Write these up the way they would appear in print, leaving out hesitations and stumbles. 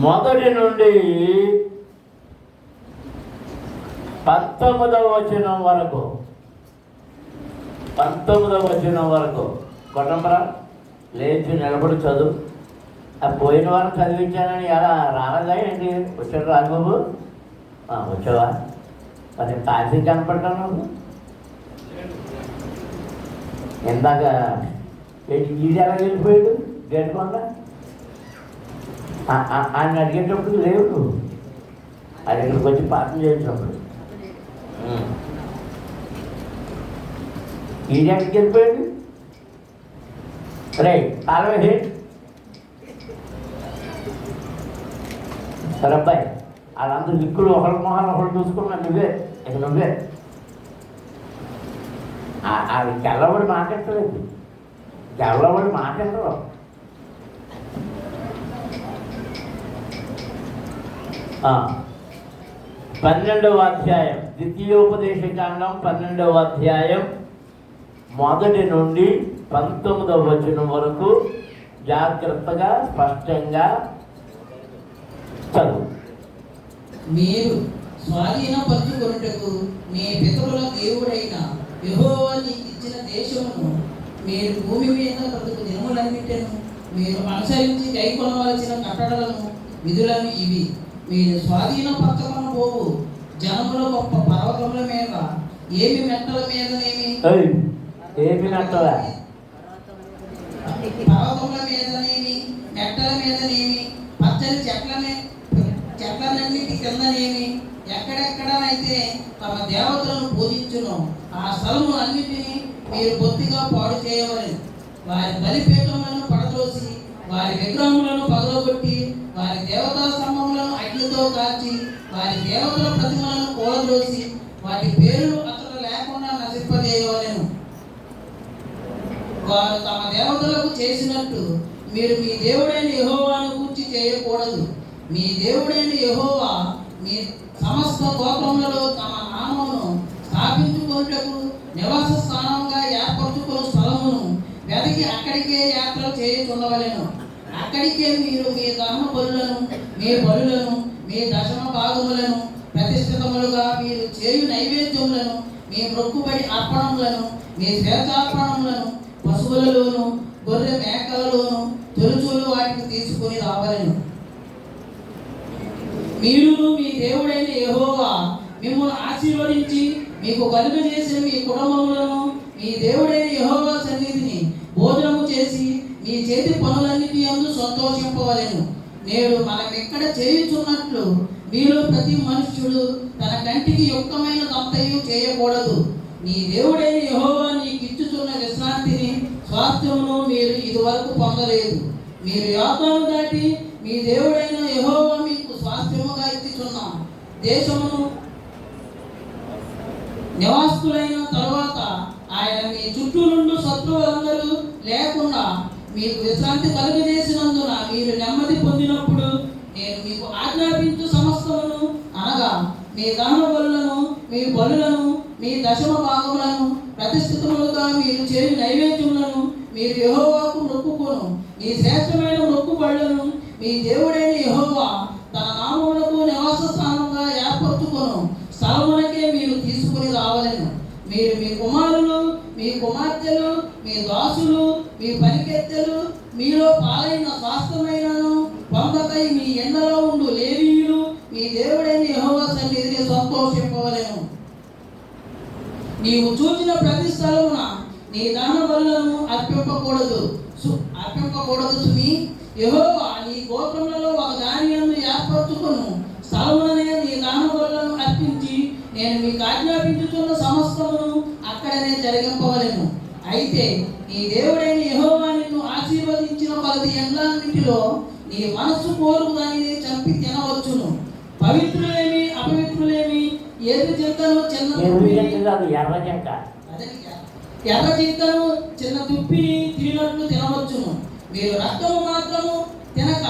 మొదటి నుండి 19వ వచనం వరకు 19వ వచనం వరకు కొట్టంబరా లేచి నిలబడి చదువు. ఆ పోయిన వారం చదివించానని ఎలా రాలేదా ఏంటి? వచ్చాడు రాఘబాబు, వచ్చావా? మరి తాజీ కనపడ్డాను నువ్వు ఇందాక. ఈడు ఎలా వెళ్ళిపోయాడు గేటుకొండ? ఆయన అడిగేటప్పుడు లేవు నువ్వు, అది ఇక్కడికి వచ్చి పాఠం చేసినప్పుడు. ఈడు ఎక్కడికి వెళ్ళిపోయాడు? రే తాళమే. సరే అబ్బాయి, వాళ్ళందరూ దిక్కులు ఒకరి మొహాలు ఒకరు చూసుకున్నా నువ్వే ఇక నువ్వే. అది గెల్లబడి మాట్లాడలేదు, గెల్లబడి మాట్లాడరు. పన్నెండవ అధ్యాయం ద్వితీయోపదేశకాండం 12వ అధ్యాయం మొదటి నుండి 19వ వచనం వరకు జాగ్రత్తగా స్పష్టంగా చదువు. మీరు స్వాధీనపరచుకొనుటకు మీ పితరుల దేవుడైన యెహోవా నీకు ఇచ్చిన దేశమును మీరు భూమి మీద బ్రతుకు దినములన్నిటిను మీరు అనుసరించి కైకొనవలసిన కట్టడలను విధులను ఇవి. మీరు స్వాధీనపరచుకొని పోవు జనముల గొప్ప పర్వతముల మీద ఏమి మెట్టల మీదనేమి పర్వతముల మీదనేమి మెట్టల మీదనేమి పచ్చని చెట్లన్నిటి కిందనేమి ఎక్కడెక్కడనైతే తమ దేవతలను పూజించును ఆ స్థలములన్నిటినీ మీరు బొత్తిగా పాడు చేయవలెను. వారి బలిపీఠములను పడదోసి వారి విగ్రహములను పగలగొట్టి వారి దేవతా స్తంభములను అగ్నితో కాల్చి వారి దేవతల ప్రతిమలను కూలదోసి వాటి పేర్లు అతడు లేకుండా నశింపజేయవలెను. వారు తమ దేవతలకు చేసినట్టు మీరు మీ దేవుడైన యెహోవాను గూర్చి చేయకూడదు. మీ దేవుడైన యెహోవా మీ సమస్త గోత్రములలో తమ నామమును స్థాపించుకొనుటకు నివాస స్థానంగా ఏర్పరచుకున్న స్థలమును వెతికి అక్కడికే యాత్ర చేయుచుండవలెను. అక్కడికే మీరు మీ దహన బలులను మీ బలులను మీ దశమ భాగములను ప్రతిష్ఠితములుగా మీరు చేయు నైవేద్యములను మీ మొక్కుబడి అర్పణములను మీ స్వేచ్ఛార్పణములను పశువులలోను గొర్రె మేకలలోను తొలుచూలు వాటిని తీసుకుని రావలెను. మీరు మీ దేవుడైన యెహోవా మిమ్మల్ని ఆశీర్వదించి మీకు కలుగజేసిన మీ కుటుంబములను మీ దేవుడైన యెహోవా సన్నిధిని భోజనము చేసి మీ చేతి పనులన్నిటి యందు సంతోషింపవలెను. నేడు మనం ఎక్కడ చేయుచున్నట్లు మీలో ప్రతి మనుష్యుడు తన కంటికి యుక్తమైన దంతయు చేయకూడదు. నీ దేవుడైన యెహోవా నీకు ఇచ్చుచున్న విశ్రాంతిని స్వాస్థ్యమును మీరు ఇదివరకు పొందలేదు. మీరు యోర్దాను దాటి మీ దేవుడైన యెహోవా మీకు స్వాస్థ్యముగా ఇచ్చుచున్న దేశమును నివాసులైన తరువాత ఆయన మీ చుట్టూ నుండి శత్రువులందరూ లేకుండా మీకు విశ్రాంతి కలుగజేసినందున మీరు నెమ్మది పొందినప్పుడు నేను మీకు ఆజ్ఞాపించు సమస్తమును అనగా మీ దహన బలులను మీ బలులను మీ దశమ భాగములను ప్రతిష్ఠితములుగా మీరు చేయు నైవేద్యములను మీరు యెహోవాకు మొక్కుకొను మీ శ్రేష్టమైన మొక్కుబడులను మీ దేవుడైన యెహోవా తన నామమునకు నివాస స్థానంగా ఏర్పరచుకొను స్థలమునకే మీరు తీసుకుని రావలెను. మీరు మీ కుమారులు మీ కుమార్తెలు మీ దాసులు మీ పనికెత్తెలు మీలో పాలైన స్వాస్థ్యమైనను పొందకై మీ ఎండలో ఉండు లేవీయులు మీ దేవుడైన యెహోవా సన్నిధిని సంతోషింపవలెను. నీవు చూచిన ప్రతి స్థలమున నీ దాన బలులను అర్పింపకూడదు సుమి. యెహోవా నీ గోత్రములలో ఒక దాని యందు ఏర్పరచుకొను స్థలముననే నీ దాన బలులను అర్పించి నేను మీకు ఆజ్ఞాపించుచున్న సమస్తమును అక్కడనే జరిగింపవలెను. అయితే నీ దేవుడైన యెహోవా నిన్ను ఆశీర్వదించిన కొలది ఎండ్లన్నిటిలో నీ మనస్సు కోరు దానిని చంపి తినవచ్చును. పవిత్రులేమి అపవిత్రులేమి ఎర్ర జింకను చిన్న దుప్పిని తినట్లు తినవచ్చును. మీరు రక్తము మాత్రము తినక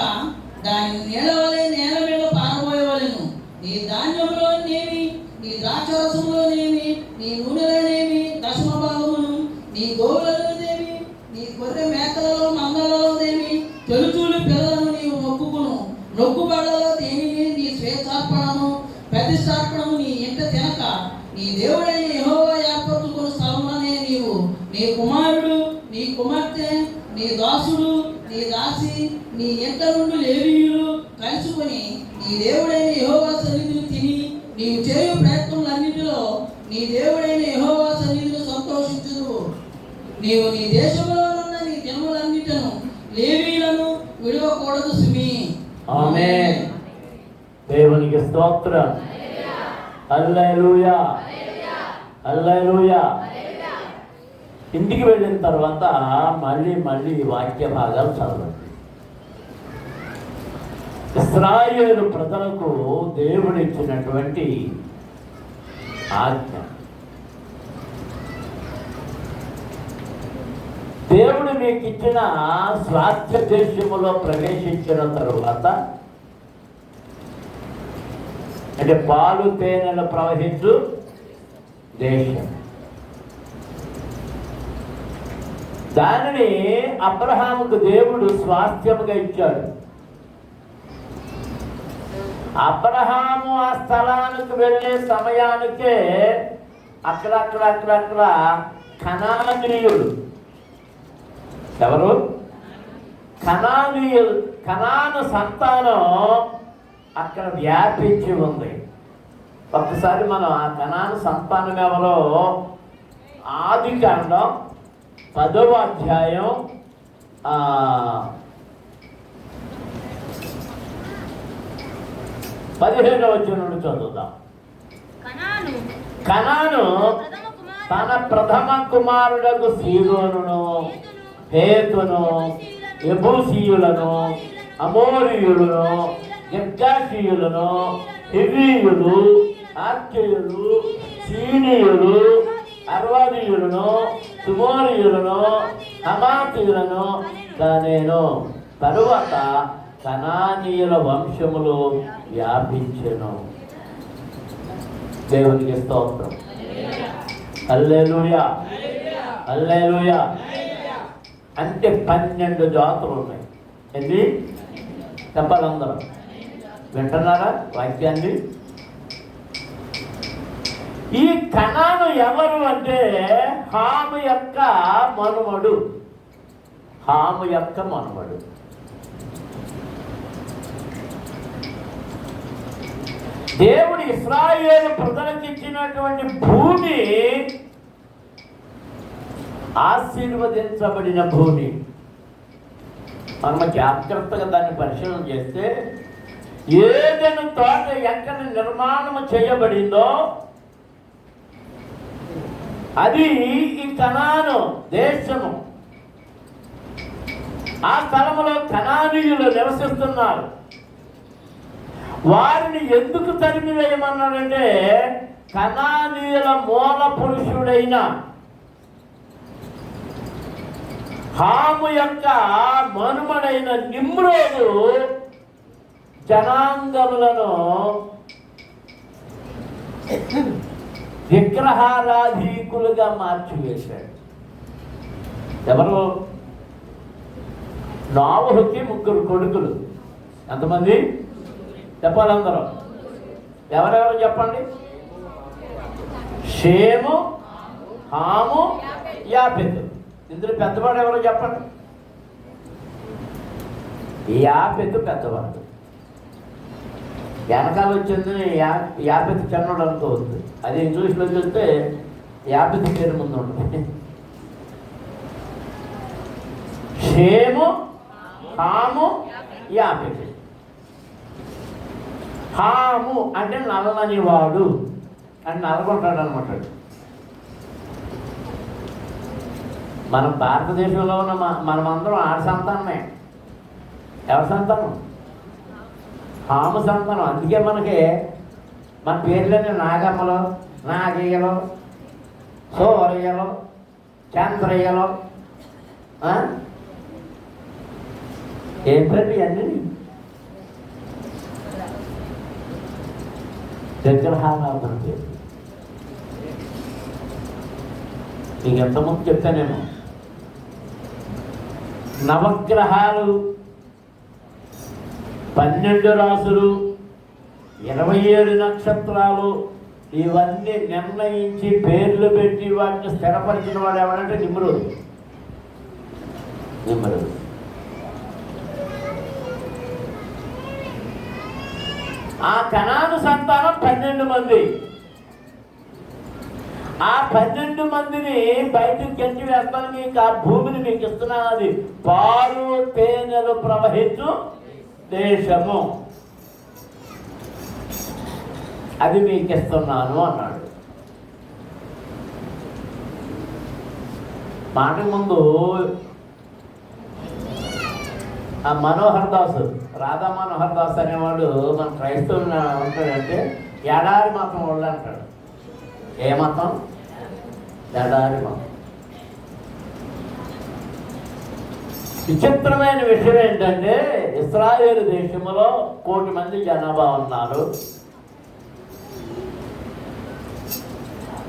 దాని నేల వలె నేల మీద పారబోయవలెను. నీ ధాన్యములోనేమి నీ ద్రాక్షరసములోనేమి నీ నూనెలోనేమి దశమ భాగమును నీ గోవులలోనేమి నీ గొర్రె మేకలలో మందలలోనేమి తొలుచూలు పిల్లలను నీవు మొక్కుకును మొక్కుబడులలో దేనిని నీ స్వేచ్ఛార్పణము ప్రతిష్టార్పణము నీ ఇంట తినక నీ దేవుడైన యెహోవా ఏర్పరచుకున్న స్థలములనే నీవు నీ కుమారుడు నీ కుమార్తె నీ దాసుడు నీ దాసి నీ ఇంట నుండి లేవీయులు కలుసుకొని నీ దేవుడైన యెహోవా సన్నిధిని తిని నీవు చేయు ప్రయత్నములన్నిటిలో నీ దేవుడైన యెహోవా సన్నిధిని సంతోషించుదువు. నీవు నీ దేశంలో ఉన్న నీ దినములన్నిటను లేవీయులను విడవకూడదు సుమి. ఆమేన్. దేవునికి స్తోత్రం. హల్లెలూయా, హల్లెలూయా. ఇంటికి వెళ్ళిన తర్వాత మళ్ళీ వాక్య భాగాలు చదవండి. ఇశ్రాయేలు ప్రజలకు దేవుడు ఇచ్చినటువంటి ఆజ్ఞ. దేవుడు మీకు ఇచ్చిన స్వాస్థ్య దేశములో ప్రవేశించిన తరువాత, అంటే పాలు తేనెలు ప్రవహించు దేశం, దానిని అబ్రహాముకు దేవుడు స్వాస్థ్యముగా ఇచ్చాడు. అబ్రహాము ఆ స్థలానికి వెళ్ళే సమయానికే అక్కడ కనానీయుడు, ఎవరు? కనానీయులు, కనాను సంతానం అక్కడ వ్యాపించి ఉంది. ఒక్కసారి మనం ఆ కనాను సంతానం ఎవరో ఆదికాండం 10వ అధ్యాయం 15వ వచనం నుండి చదువుదాం. కనాను తన ప్రథమ కుమారుడకు సీదోనును, హేతును, యెబూసీయులను, అమోరీయులను, గిర్గాషీయులను, హివ్వీయులు, ఆర్కీయులు, సీనీయులు, అర్వాదీయులను, సుమోరీయులను, హమాతీయులను కనెను. తరువాత కనానీయుల వంశములు వ్యాపించెను. దేవునికి స్తోత్రం. హల్లెలూయా, హల్లెలూయా. అంటే 12 జాతులు ఉన్నాయి. ఏంటి చెప్పాలి? అందరూ వింటున్నారా వాక్యాన్ని? ఈ కనాను ఎవరు అంటే హాము యొక్క మనుమడు. హాము యొక్క మనుమడు. దేవుడు ఇశ్రాయేలు ప్రజలకు ఇచ్చినటువంటి భూమి ఆశీర్వదించబడిన భూమి. మనం జాగ్రత్తగా దాన్ని పరిశీలన చేస్తే, ఏదైనా తోట ఎక్కడ నిర్మాణం చేయబడిందో అది ఈ కనాను దేశము. ఆ స్థలములో కనానీయులు నివసిస్తున్నారు. వారిని ఎందుకు తరిమివేయమన్నాడంటే, కనానీయుల మూల పురుషుడైన హాము యొక్క మనుమడైన నిమ్రోదు జనాంగములను విగ్రహారాధీకులుగా మార్చివేశాడు. ఎవరు? నోవహుకి 3 కొడుకులు. ఎంతమంది చెప్పాలి? అందరూ ఎవరెవరు చెప్పండి? షేము, హాము, యాపెతు. ఇందులో పెద్దవాడు ఎవరో చెప్పండి? యాపెతు పెద్దవాడు. వెనకాల వచ్చింది యాపెతు చిన్నోడు అనుకోవద్దు. అది ఇంగ్లీష్లో చూస్తే యాపెతు పేరు ముందు ఉంటుంది. షేము, హాము, యాపెతు. హాము అంటే నల్లని వాడు అని నల్గొంటాడు అనమాట. మన భారతదేశంలో ఉన్న మనమందరం ఆడ సంతానమే. ఎవరి సంతానం? హాము సంతానం. అందుకే మనకి మన పేర్లన్నీ నాగమ్మలు, నాగయ్యలు, సోరయ్యలు, చంద్రయ్యలు, ఏంటండి అన్నీ విగ్రహారాధన పేరు. నీకు ఎంతమంది చెప్తానేమో. నవగ్రహాలు 12 రాసులు, 27 నక్షత్రాలు, ఇవన్నీ నిర్ణయించి పేర్లు పెట్టి వాటిని స్థిరపరిచిన వాడు ఎవరంటే నిమ్రోదు. ఆ కనాను సంతానం 12 మంది. ఆ 12 మందిని బయటకు గెంటి వేస్తాను, మీకు ఆ భూమిని మీకు ఇస్తున్నాను, అది పాలు తేనెలు ప్రవహించు దేశము, అది మీకు ఇస్తున్నాను అన్నాడు. మాట ముందు ఆ మనోహర్ దాస్, రాధా మనోహర్ దాస్ అనేవాడు మన క్రైస్తవులు ఉంటాడంటే ఎడారి మతం వాళ్ళు అంటాడు. ఏ మతం? ఎడారి మతం. విచిత్రమైన విషయం ఏంటంటే ఇశ్రాయేలు దేశంలో 1 కోటి మంది జనాభా ఉన్నారు.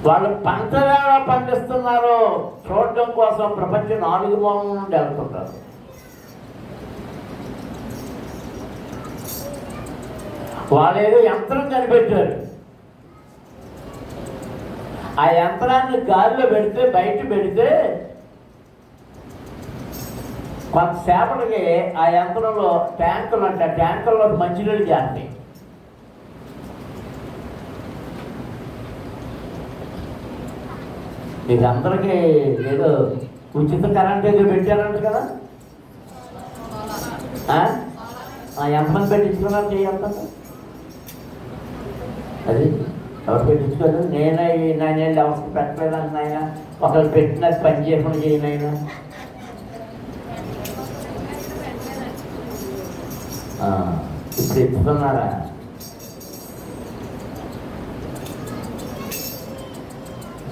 వాళ్ళు పంటవేళ పండిస్తున్నారు చూడడం కోసం ప్రపంచం 4 మూలల నుండి వెళ్తుంటారు. వాళ్ళు ఏదో యంత్రం కనిపెట్టారు. ఆ యంత్రాన్ని గాలిలో పెడితే, బయట పెడితే కొంతసేపటికి ఆ యంత్రంలో ట్యాంకులు అంటే ట్యాంకుల్లో మంచినీళ్ళు చేస్తాయి. మీకు అందరికీ ఏదో ఉచిత కరెంట్ ఏదో పెట్టారంట కదా, ఎంతమంది పెట్టించుకున్నారు చేయంత? అది ఎవరు పెట్టించుకోలేదు. నేను ఎవరికి పెట్టలేదండి ఆయన, ఒకరు పెట్టినది పని చేయకుండా చేయను ఆయన. ఇప్పుడు ఇస్తున్నారా?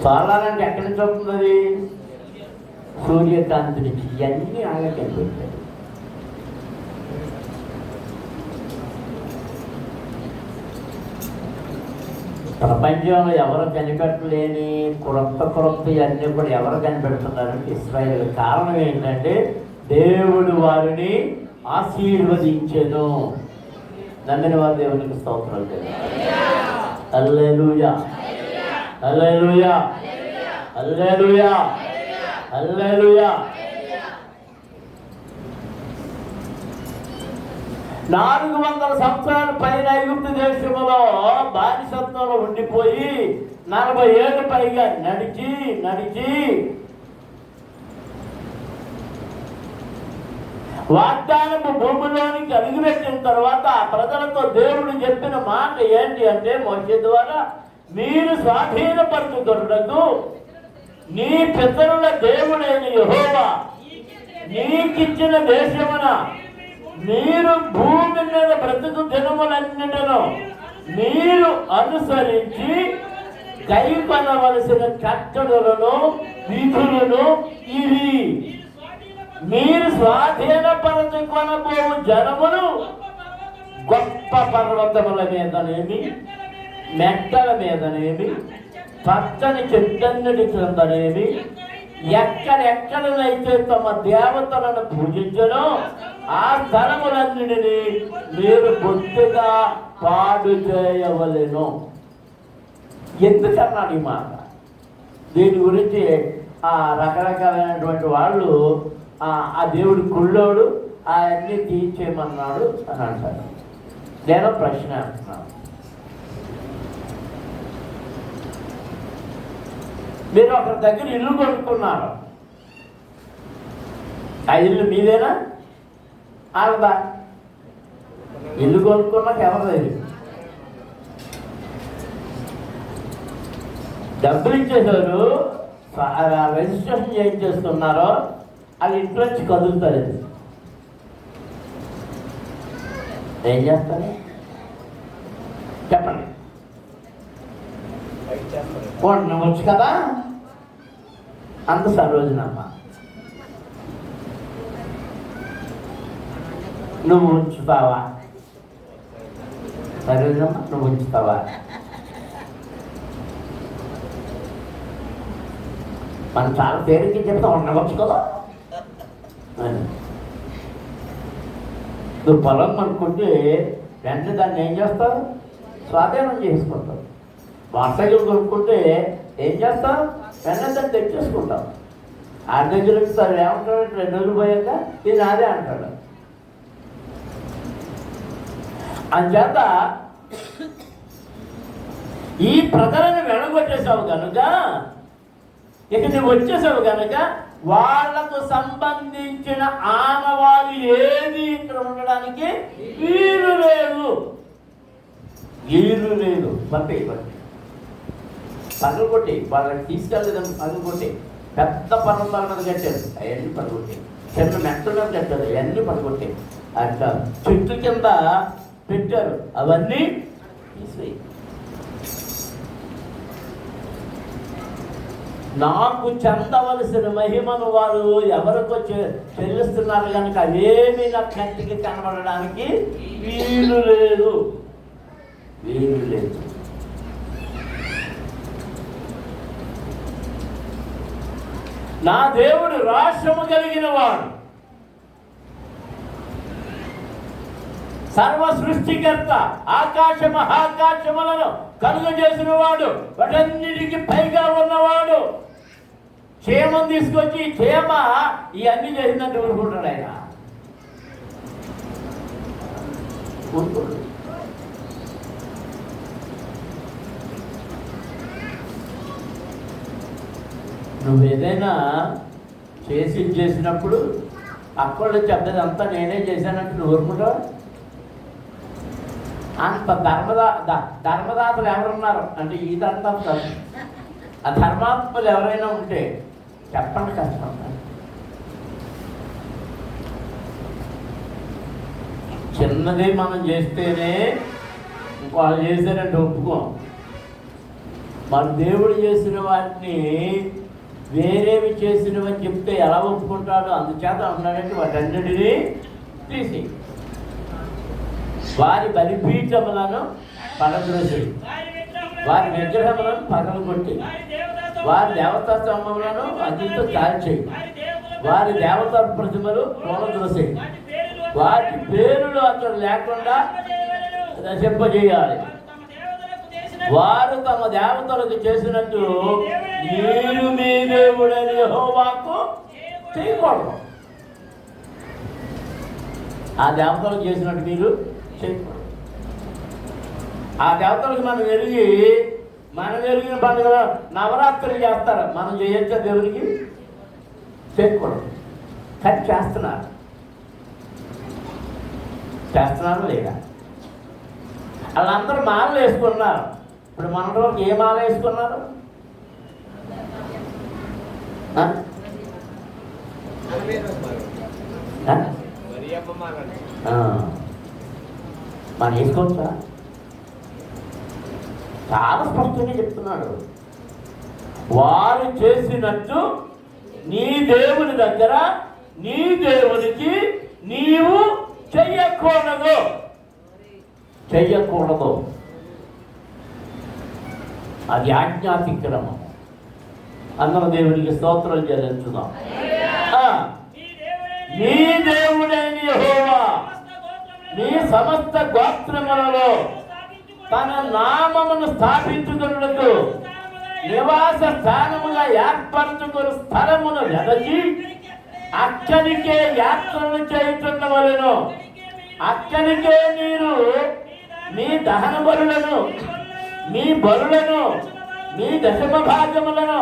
సోలార్ అంటే ఎక్కడి నుంచి వస్తుంది? అది సూర్యకాంతి నుంచి. ఇవన్నీ ఆయన కనిపెట్టారు. ప్రపంచంలో ఎవరు కనిపెట్టలేని క్రొత్త ఇవన్నీ కూడా ఎవరు కనిపెడుతున్నారంటే ఇశ్రాయేలు. కారణం ఏంటంటే దేవుడు వారిని ఆశీర్వదించెను. నమ్మిన వారు దేవునికి స్తోత్రాలు చేయాలి. హల్లెలూయా, హల్లెలూయా, హల్లెలూయా, హల్లెలూయా. 400 సంవత్సరాల పైన ఐగుప్తు దేశంలో బానిసత్వంలో ఉండిపోయి 40 ఏళ్ళు పైగా నడిచి వాగ్దానపు భూమిలోనికి అడుగుపెట్టిన తర్వాత ఆ ప్రజలతో దేవుడు చెప్పిన మాట ఏంటి అంటే, మోషే ద్వారా, మీరు స్వాధీనపరచుకొనుటకు నీ పితరుల దేవుడైన యెహోవా నీకిచ్చిన దేశమున మీరు భూమి మీద బ్రతుకు దినములన్నిటిలో మీరు అనుసరించి కైకొనవలసిన కట్టడలను విధులను ఇవి. మీరు స్వాధీనపరచుకొనబోవు జనములు గొప్ప పర్వతముల మీదనేమి, మెట్టల మీదనేమి, పచ్చని చెట్టన్నిటి క్రిందనేమి, ఎక్కడెక్కడనైతే తమ దేవతలను పూజించనో ఆ స్థలములన్నిటినీ మీరు బొత్తిగా పాడు చేయవలెను. ఎందుకన్నాడు ఈ మాట? దీని గురించి ఆ రకరకాలైనటువంటి వాళ్ళు ఆ దేవుడు కుళ్ళోడు, అవన్నీ తీర్చేయమన్నాడు అని అంటారు. నేను ప్రశ్న అంటున్నాను, మీరు ఒకరి దగ్గర ఇల్లు కొనుక్కున్నారు, ఆ ఇల్లు మీదేనా? ఆడదా? ఇల్లు కొనుక్కున్నాక ఎవరిది? డబ్బులు ఇచ్చేసారు, రిజిస్ట్రేషన్ ఏం చేస్తున్నారో అది ఇంట్లో నుంచి కదులుతుంది. ఏం చేస్తారు చెప్పండి? వచ్చు కదా అంత సరోజనమ్మ, నువ్వు ఉంచుతావా? సరోజనమ్మ నువ్వు ఉంచుతావా? మనం చాలా పేరుకి చెప్తా ఉండవచ్చు కదా. నువ్వు పొలం కొనుక్కుంటే వెంటనే దాన్ని ఏం చేస్తావు? స్వాధీనం చేసుకుంటావు. మోటార్ సైకిల్ కొనుక్కుంటే ఏం చేస్తావు? వెంటనే దాన్ని తెచ్చేసుకుంటావు. ఆ దగ్గర సార్ ఏమంటాడు? 2 రోజులు పోయాక ఇది నాదే అంటాడు. అంచేత ఈ ప్రజలను వెనగొట్టేసావు కనుక, ఇక నువ్వు వచ్చేసావు కనుక వాళ్లకు సంబంధించిన ఆనవాళ్ళు ఏది ఇక్కడ ఉండడానికి వీలు లేదు. బట్టి పనులు కొట్టి వాళ్ళకి తీసుకెళ్ళలేదని పనులు కొట్టి పెద్ద పర్వతాల మీద కట్టారు, అవన్నీ పనుకొట్టి. చిన్న మెట్ల మీద కట్టారు, అవన్నీ పనుకొట్టి. అట్లా చెట్టు కింద పెట్టారు, అవన్నీ తీసేయి. నాకు చెందవలసిన మహిమను వారు ఎవరికో చెల్లిస్తున్నారు కనుక అవేమీ నా కంటికి కనబడడానికి వీలు లేదు. నా దేవుడు రాష్ట్రము కలిగిన వాడు, సర్వ సృష్టికర్త, ఆకాశ మహాకాశములను కలుగజేసిన వాడు, వాటన్నిటికీ పైగా ఉన్నవాడు. క్షేమం తీసుకొచ్చి క్షేమ ఇవన్నీ చేసిందంటే ఊరుకుంటాడు ఆయన. నువ్వేదైనా చేసినప్పుడు అక్కడ చెప్పేదంతా నేనే చేశానంటే నువ్వు ఊరుకుంటావు? అంత ధర్మదాతలు ఎవరున్నారు అంటే ఇదంతా ఆ ధర్మాత్మలు ఎవరైనా ఉంటే చెప్పండి. కష్టం. చిన్నది మనం చేస్తేనే వాళ్ళు చేశారంటే ఒప్పుకోం. మన దేవుడు చేసిన వాటిని వేరేవి చేసినవని చెప్తే ఎలా ఒప్పుకుంటాడో అందుచేత ఉన్నాడంటే వాటన్నిటినీ తీసి వారి బలిపీఠములను పడద్రోసి, వారి విగ్రహములను పగలగొట్టి, వారి దేవతా స్తంభములను అగ్నితో కాల్చేయి, వారి దేవతా ప్రతిమలు కూలద్రోసి, వాటి పేరులు అక్కడ లేకుండా నశింపజేయాలి. వారు తమ దేవతలకు చేసినట్టు మీరు మీ దేవుడైన యెహోవాకు చేయకూడదు. ఆ దేవతలకు చేసినట్టు మీరు చేయకూడదు. ఆ దేవతలకు మనం ఎరిగిన పండుగ నవరాత్రులు చేస్తారు, మనం చేయొచ్చా? దేవునికి చేయకూడదు. కానీ చేస్తున్నారు లేదా? వాళ్ళందరూ మాలలు వేసుకున్నారు. ఇప్పుడు మన రోజు ఏ మాల వేసుకున్నారు? మనం వేసుకోవచ్చా? చాలా స్పష్టంగా చెప్తున్నాడు. వారు చేసినట్టు నీ దేవుని దగ్గర నీ దేవునికి నీవు చెయ్యకూడదు. అది ఆజ్ఞాతిక్రమం. అందరం దేవునికి స్తోత్రం చెల్లించుదాం. నీ దేవుడైన యెహోవా నీ సమస్త గోత్రములలో తన నామమును స్థాపించుకొనుటకు నివాస స్థానముగా ఏర్పరచుకుని స్థలమును వెదకి అక్కడికే యాత్రలు చేయుచున్నవలెను. అక్కడికే మీరు మీ దహన బలులను, మీ బలులను, మీ దశమ భాగములను,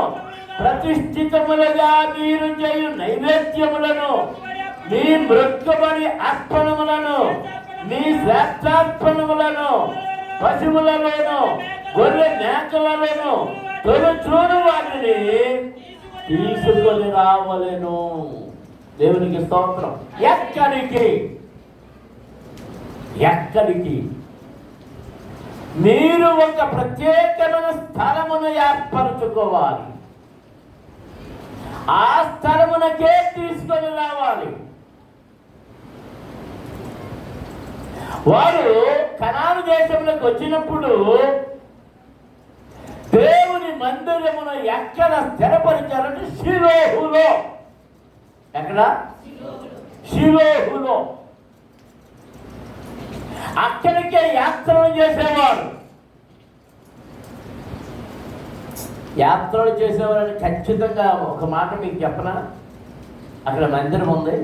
ప్రతిష్ఠితములుగా మీరు చేయు నైవేద్యములను, మీ మృత్యుబడి అర్పణములను, మీ శ్రేష్టార్పణములను, పశువులలోను గొర్రె మేకలలోను తొలుచూడు వాటిని తీసుకొని రావలెను. దేవునికి స్తోత్రం. ఎక్కడికి మీరు ఒక ప్రత్యేకమైన స్థలమును ఏర్పరచుకోవాలి. ఆ స్థలమునకే తీసుకొని రావాలి. వారు కనాను దేశంలోకి వచ్చినప్పుడు దేవుని మందిరమును ఎక్కడ స్థిరపరిచారంటే షిలోహులో. ఎక్కడ? షిలోహులో. అక్కడికే యాత్రలు చేసేవాడు. యాత్రలు చేసేవారని ఖచ్చితంగా ఒక మాట మీకు చెప్పనా, అక్కడ మందిరం ఉంది.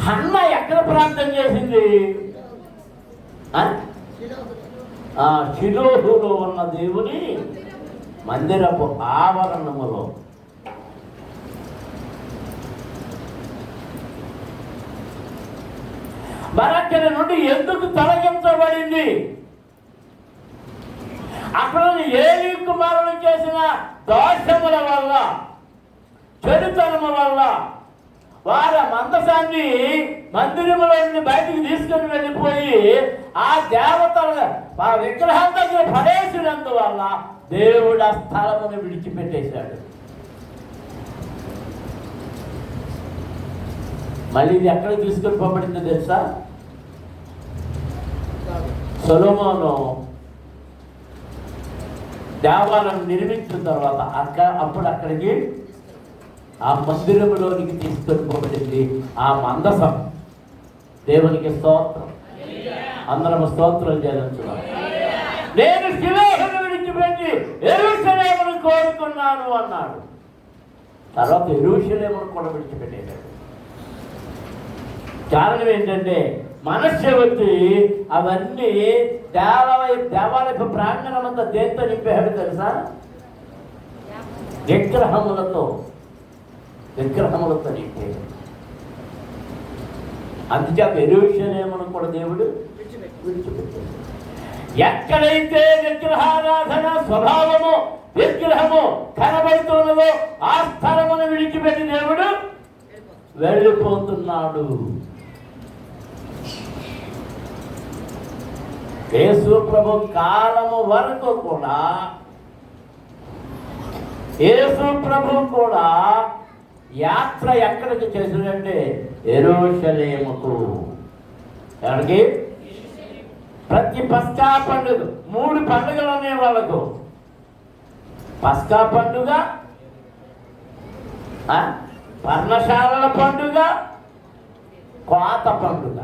హన్న ఎక్కడ ప్రార్థన చేసింది? షిలోహులో ఉన్న దేవుని మందిరపు ఆవరణములో. మరక్కడి నుండి ఎందుకు తొలగించబడింది? అక్కడ ఏలీ కుమారులు చేసిన దోషముల వల్ల, చెడుతనము వల్ల వారి మందసాన్ని మందిరములో నుండి బయటికి తీసుకుని వెళ్ళిపోయి ఆ దేవతల ఆ విగ్రహం దగ్గర పడేసినందువల్ల దేవుడు ఆ స్థలమును విడిచిపెట్టేశాడు. మళ్ళీ ఇది ఎక్కడ తీసుకొని పోబడిందో తెలుసా? సొలొమోను దేవాలయం నిర్మించిన తర్వాత అప్పుడు అక్కడికి ఆ మందిరములోనికి తీసుకొని పోబడింది ఆ మందసం. దేవునికి స్తోత్రం. అందరం స్తోత్రం చెల్లించున్నాం. నేను షిలోహును విడిచిపెట్టి యెరూషలేమును కోరుకున్నాను అన్నాడు. తర్వాత యెరూషలేమును కూడా విడిచిపెట్టేశాడు. కారణం ఏంటంటే మనస్సు వచ్చి అవన్నీ దేవాలయపు ప్రాంగణం అంతా దేంతో నింపాడు తెలుసా? విగ్రహములతో నింపాడు. అందుచేత యెరూషలేమును కూడా దేవుడు విడిచిపెట్టాడు. ఎక్కడైతే విగ్రహారాధన స్వభావము విగ్రహము కనబడుతున్నదో ఆ స్థలమును విడిచిపెట్టి దేవుడు వెళ్ళిపోతున్నాడు. యేసు ప్రభు కాలము వరకు కూడా యేసు ప్రభు కూడా యాత్ర ఎక్కడికి చేసిందంటే యెరూషలేముకు. ఎక్కడికి? ప్రతి పస్కా పండుగ 3 పండుగలు ఉన్నాయి వాళ్ళకు. పస్కా పండుగ, పర్ణశాలల పండుగ, కోత పండుగ.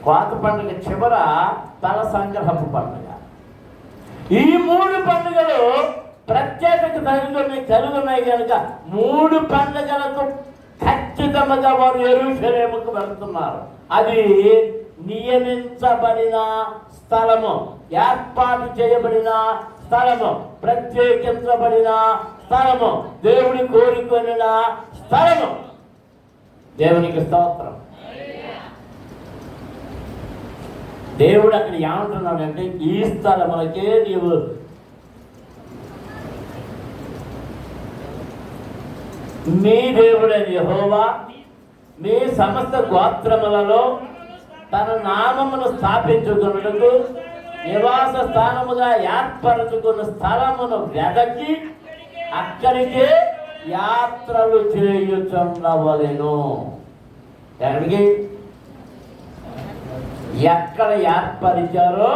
కోత పండుగ చివర తల సంగ్రహపు పండుగ. ఈ 3 పండుగలు ప్రత్యేకత కలుగున్నాయి కనుక 3 పండుగలకు ఖచ్చితంగా వారు యెరూషలేముకు వెళ్తున్నారు. అది నియమించబడిన స్థలము, ఏర్పాటు చేయబడిన స్థలము, ప్రత్యేకించబడిన స్థలము, దేవుడి కోరుకొనిన స్థలము. దేవునికి స్తోత్రం. దేవుడు అక్కడ ఏమంటున్నాడంటే ఈ స్థలములకే నీవు మీ దేవుడైన యెహోవా మీ సమస్త గోత్రములలో తన నామమును స్థాపించుకున్నటకు నివాస స్థానముగా ఏర్పరచుకున్న స్థలమును వెదకి అక్కడికే యాత్రలు చేయుచుండవలెను. ఎక్కడికి? ఎక్కడ ఏర్పరిచారో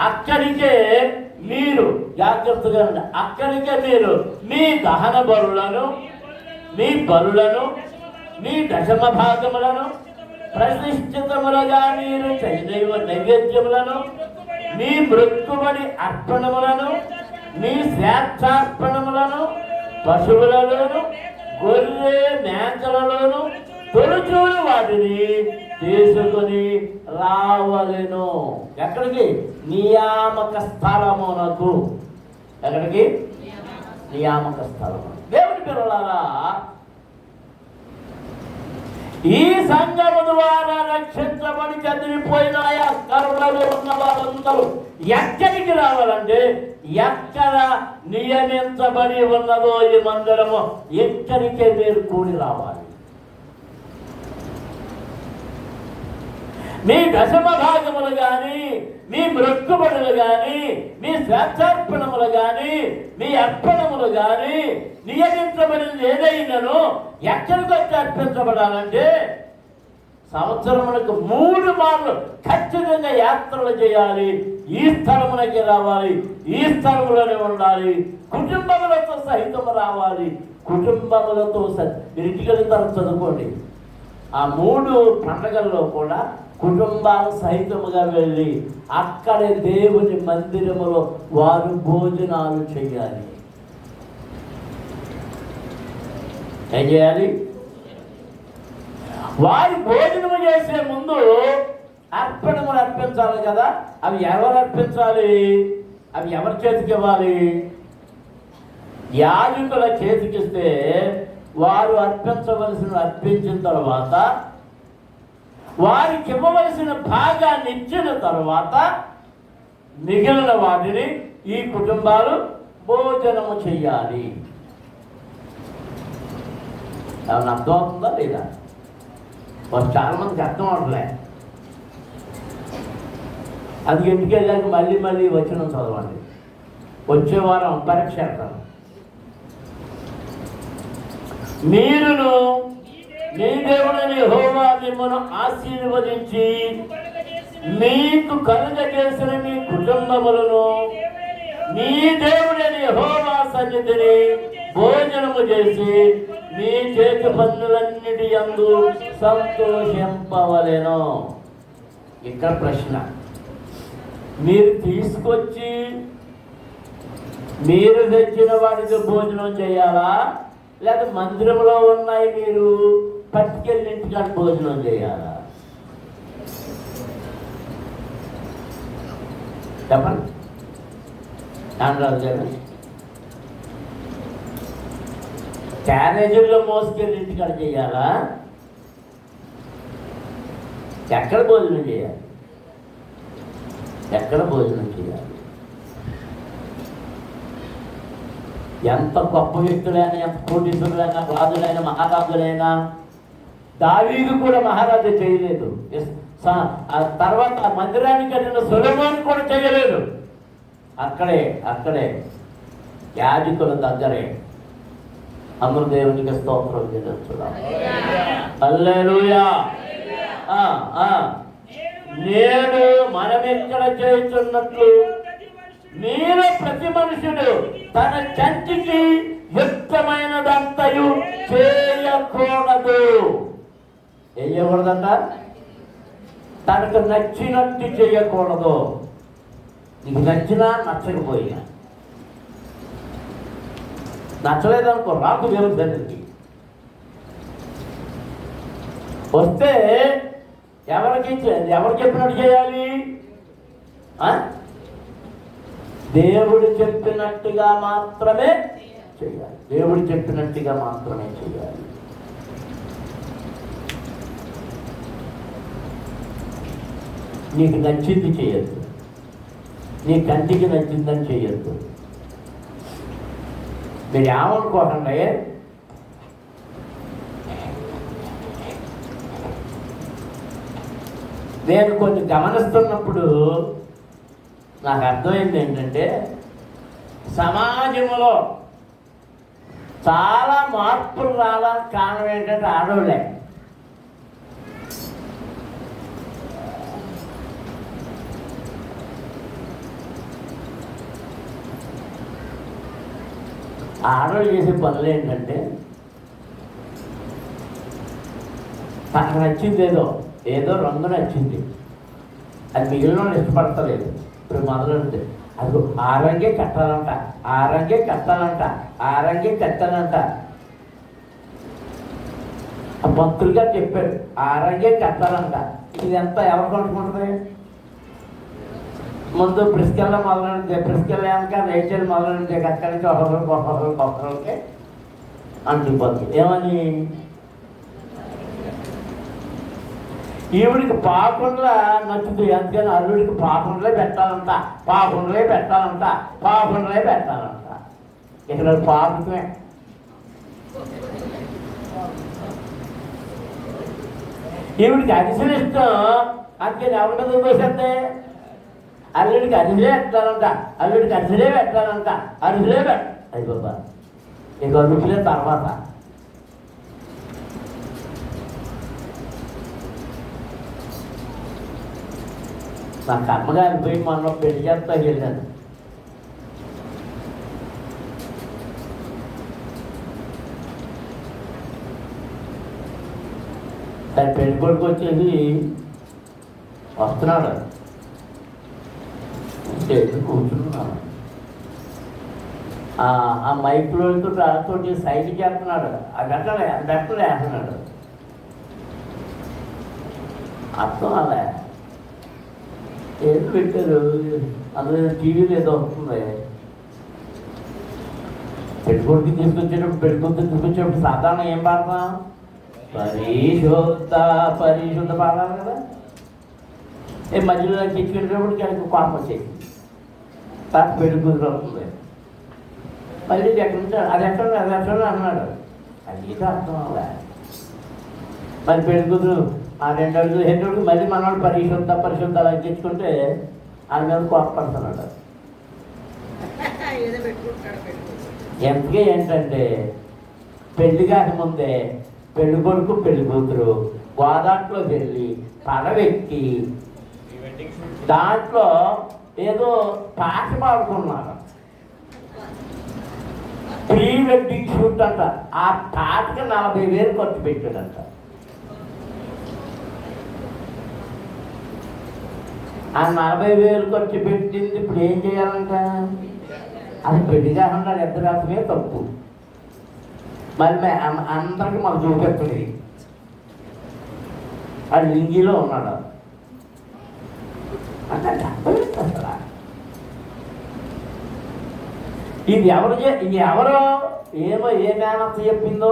అక్కడికే మీరు జాగ్రత్తగా ఉండండి. అక్కడికే మీరు మీ దహన బలులను, మీ బలులను, మీ దశమ భాగములను, ప్రతిష్ఠితములుగా మీరు చైదైవ నైవేద్యములను, మీ మృక్కుబడి అర్పణములను, మీ స్వేచ్ఛార్పణములను, పశువులలోను గొర్రె మేకలలోను తొలుచూలు వాటిని తీసుకొని రావలెను. ఎక్కడికి? నియామక స్థలమునకు. ఎక్కడికి? నియామక స్థలము. దేవుని పిల్లలారా, ఈ సంఘము ద్వారా రక్షించబడి చదివిపోయిన కరుణలో ఉన్న వారందరూ ఎక్కడికి రావాలంటే ఎక్కడ నియమించబడి ఉన్నదో ఈ మందిరము ఎక్కడికే మీరు కూడి రావాలి. మీ దశమ భాగములు కానీ, మీ మృక్కుబడులు కానీ, మీ స్వేచ్ఛార్పణములు కానీ, మీ అర్పణములు కానీ నియమించబడింది ఏదైనాను ఎక్కడికి వచ్చి అర్పించబడాలంటే సంవత్సరములకు 3 మార్లు ఖచ్చితంగా యాత్రలు చేయాలి. ఈ స్థలములకి రావాలి, ఈ స్థలములోనే ఉండాలి, కుటుంబములతో సహితము రావాలి. కుటుంబములతో మీరు ఇంటికి వెళ్తారు చదువుకోండి. ఆ 3 పండుగల్లో కూడా కుటుంబాలు సహితముగా వెళ్ళి అక్కడే దేవుని మందిరములో వారు భోజనాలు చేయాలి. ఏం చేయాలి? వారు భోజనము చేసే ముందు అర్పణములు అర్పించాలి కదా. అవి ఎవరు అర్పించాలి? అవి ఎవరి చేతికి ఇవ్వాలి? యాజకుల చేతికిస్తే వారు అర్పించిన తర్వాత వారికి ఇవ్వవలసిన భాగాన్ని ఇచ్చిన తర్వాత మిగిలిన వాటిని ఈ కుటుంబాలు భోజనము చెయ్యాలి. ఏమన్నా అర్థం అవుతుందా లేదా? చాలా మందికి అర్థం అవట్లే. అది ఇంటికి వెళ్ళాక మళ్ళీ వచనం చదవండి. వచ్చే వారం పరీక్ష పెడతాను. మీరును మీ దేవుడని యెహోవా మిమ్మల్ని ఆశీర్వదించి మీకు కలుగజేసిన మీ కుటుంబములను మీ దేవుడని యెహోవా సన్నిధిని భోజనము చేసి మీ చేతి పనులన్నిటి యందు సంతోషింపవలెను. ఇక్కడ ప్రశ్న, మీరు తీసుకొచ్చి మీరు తెచ్చిన వాటితో భోజనం చేయాలా, లేదా మందిరంలో ఉన్నాయి మీరు పట్టుకెళ్ళి ఇంటికాడ భోజనం చేయాలా? చెప్పండి. రాజు గారు, క్యారేజీల్లో మోసుకెళ్ళి ఇంటికాడ చేయాలా, ఎక్కడ భోజనం చేయాలి? ఎక్కడ భోజనం చేయాలి? ఎంత గొప్ప వ్యక్తులైనా, ఎంత కోటీశ్వరులైనా, రాజులైనా, మహారాజులైనా, దావీదు కూడా మహారాజు చేయలేదు. తర్వాత ఆ మందిరానికి కట్టిన సొలొమోను కూడా చేయలేదు. అక్కడే యాజకుల దగ్గరే. అందరూ దేవునికి స్తోత్రం చెల్లించుదాం. హల్లెలూయా. నేడు మనమెక్కడ చేస్తున్నట్లు మీరు ప్రతి మనుషుడు తన కంటికి యుక్తమైనదంతయు చేయకూడదు. ఏం చేయకూడదంట? తనకు నచ్చినట్టు చేయకూడదు. నీకు నచ్చినా నచ్చకపోయినా, నచ్చలేదనుకో రాకు దేవుని దగ్గరికి వస్తే ఎవరు చెప్పినట్టు చేయాలి? దేవుడు చెప్పినట్టుగా మాత్రమే చేయాలి. దేవుడు చెప్పినట్టుగా మాత్రమే చేయాలి. నీకు నచ్చింది చేయొద్దు, నీ కంటికి నచ్చిందని చేయొద్దు. మీరు ఏమనుకోకండి, నేను కొన్ని గమనిస్తున్నప్పుడు నాకు అర్థమైంది ఏంటంటే, సమాజంలో చాలా మార్పులు రావడానికి కారణం ఏంటంటే ఆడవాళ్ళే. ఆడవాళ్ళు చేసే పనులు ఏంటంటే, తనకు నచ్చింది ఏదో రంగు నచ్చింది, అది మిగిలిన వాళ్ళు ఇష్టపడతలేదు. ఇప్పుడు మొదలుంటే అది ఆ రంగే కట్టాలంట, ఆ రంగే కట్టాలంట, ఆ రంగే కట్టాలంట. ఆ భక్తులు గారు చెప్పారు ఆ రంగే కట్టాలంట. ఇది ఎంత ఎవరు కొనుక్కుంటుంది? ముందు ప్రిస్కెళ్ళ మొదలంటే ప్రిస్కెళ్ళాక రేచల్ మొదలంటే అక్కడి నుంచి ఒక్కొక్కరికి అంటుకుపోతుంది. ఏమని? ఈవిడికి పాకుండలా నచ్చుతుంది, అందుకని అల్లుడికి పాకుండలే పెట్టాలంట, పాకుండలే పెట్టాలంట, పాకుండలే పెట్టాలంట. ఇక్కడ పాకుమే. ఈవిడికి అరిసెలు ఇష్టం, అందుకని ఎవరి మీద పోసేస్తే అల్లుడికి అరిసెలే పెట్టాలంట, అల్లుడికి అరిసెలే పెట్టాలంట, అరిసెలే అయిపోతా. ఇక అరుపులే తర్వాత. నా కర్మగారి పోయి మనం పెళ్లి చేస్తా వెళ్ళాను. దాని పెళ్లి కొడుకు వచ్చేసి వస్తున్నాడు, స్టేజ్ కూర్చున్నాడు. ఆ మైక్లో తోటి సైడ్ చేస్తున్నాడు. అది పెట్టలే అంటున్నాడు. అర్థం అలా ఏదో పెట్టారు. అందులో టీవీలో ఏదో వస్తుంది. పెళ్ళికొడుకు తీసుకొచ్చేటప్పుడు సాధారణ ఏం పాడతాం? పరిశుద్ధ పాడాలి కదా. మధ్యలో తెచ్చుకునేటప్పటికి ఆయనకు కోపం వచ్చేది. తర్వాత పెళ్లి కూతురు అవుతుంది. మళ్ళీ అది ఎక్కడ అన్నాడు. అది అర్థం అవ్వలే. మరి పెళ్లి కూతురు ఆ 2 అడుగులు 2 అడుగులు మళ్ళీ మనవాడు పరిశుద్ధ అలా తెచ్చుకుంటే ఆయన మీద కోపడుతున్నాడు. ఎంతగా ఏంటంటే పెళ్లి కాక ముందే పెళ్లి కొడుకు పెళ్లి కూతురు గోదాట్లో వెళ్ళి పడవెక్కి దాంట్లో ఏదో పాట పాడుకున్నారు. ప్రీ వెడ్డింగ్ షూట్ అంట. ఆ పాటకి 40,000 ఖర్చు పెట్టాడంట. ఆ 40,000 ఖర్చు పెట్టింది ఇప్పుడు ఏం చేయాలంట? అది పెళ్లి కాకుండా ఎద్దరాసమే తప్పు. మరి అందరికి మాకు చూపెత్తది. ఆ లింగిలో ఉన్నాడు అంటే అసలు ఇది ఎవరో ఏమో ఏ మేనత్త చెప్పిందో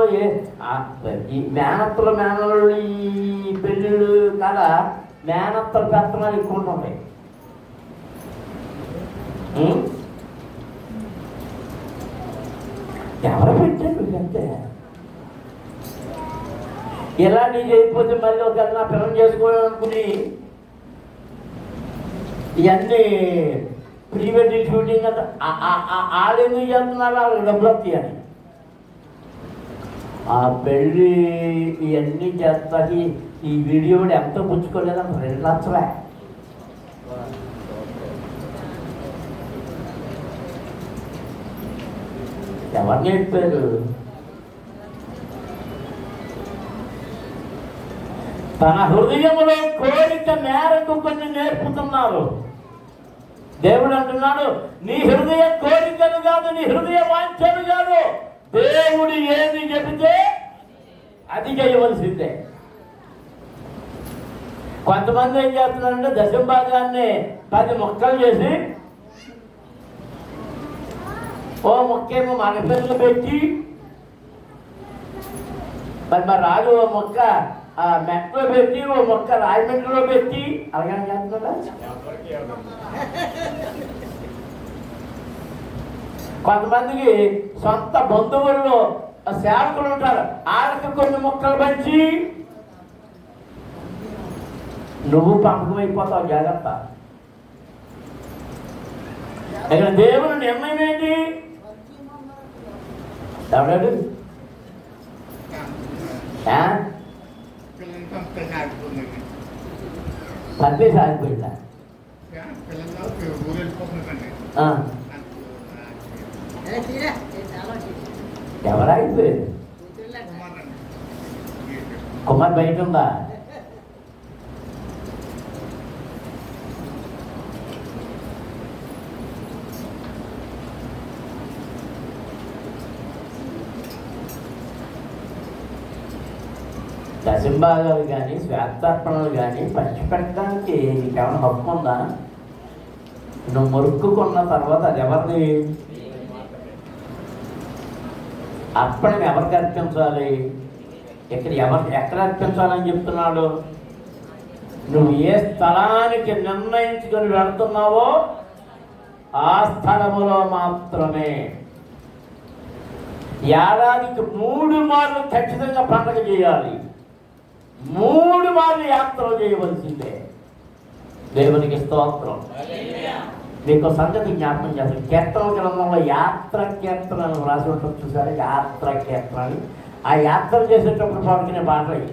ఈ మేనత్తలు ఈ పెళ్ళిళ్ళు కదా మేనత్తలు పెత్తనాలు ఎక్కువ ఉంటుంటాయి. ఎవరు పెట్టారు అంతే. ఇలా నీ చేయకపోతే మళ్ళీ ఒక నా పిల్లలు చేసుకోవాలనుకుని ఇవన్నీ ప్రీ వెడ్డింగ్ షూటింగ్ అంతా వాళ్ళు ఎందుకు చేస్తున్నారు? వాళ్ళకి డబ్బులు వస్తాయని. ఆ పెళ్ళి ఇవన్నీ చేస్తాకి ఈ వీడియో కూడా ఎంతో పుచ్చుకోలేదంట. 2 లక్షలే. ఎవరు నేర్పారు? తన హృదయంలో కోరిక మేరకు కొన్ని నేర్పుతున్నారు. దేవుడు అంటున్నాడు, నీ హృదయ కోరికను కాదు, నీ హృదయ వాంఛను కాదు, దేవుడు ఏది చెబితే అది చేయవలసిందే. కొంతమంది ఏం చేస్తున్నారంటే దశంభాగాన్ని 10 ముక్కలు చేసి ఓ మొక్కేమో మగపిల్లలు పెట్టి మరి రాజు ఓ మొక్క మెట్లో పెట్టి ఓ మొక్క రాజమండ్రిలో పెట్టి అలాగే చేస్తున్నారా? కొంతమందికి సొంత బంధువుల్లో సేవకులు ఉంటారు, వాళ్ళకి కొన్ని మొక్కలు పంచి నువ్వు పంపకం అయిపోతావు. జాగ్రత్త. ఇక్కడ దేవుని నిర్ణయం ఏంటి? ఎవడాడు పంపేసి ఆగిపోయిందా? ఎవరాగిపోయారు? కుమార్ బయట ఉందా? దశంభాగాలు కానీ శ్వేతార్పణలు కానీ పంచిపెట్టడానికి నీకేమైనా హక్కు ఉందా? నువ్వు మొరుక్కున్న తర్వాత అది ఎవరిది? అర్పణం ఎవరికి అర్పించాలి? ఎక్కడ అర్పించాలని చెప్తున్నాడు? నువ్వు ఏ స్థలానికి నిర్ణయించుకొని వెళ్తున్నావో ఆ స్థలములో మాత్రమే. ఏడాదికి 3 మార్లు ఖచ్చితంగా పండగ చేయాలి. 3 మార్లు యాత్రలు చేయవలసిందే. దేవునికి స్తోత్రం. మీకు సంగతి జ్ఞాపకం చేస్తాను. కీర్తన గ్రంథంలో యాత్ర కీర్తన రాసి ఉంటుంది చూసారు, యాత్ర కీర్తన అని. ఆ యాత్ర చేసేటప్పుడు పాడుకునే పాటలు,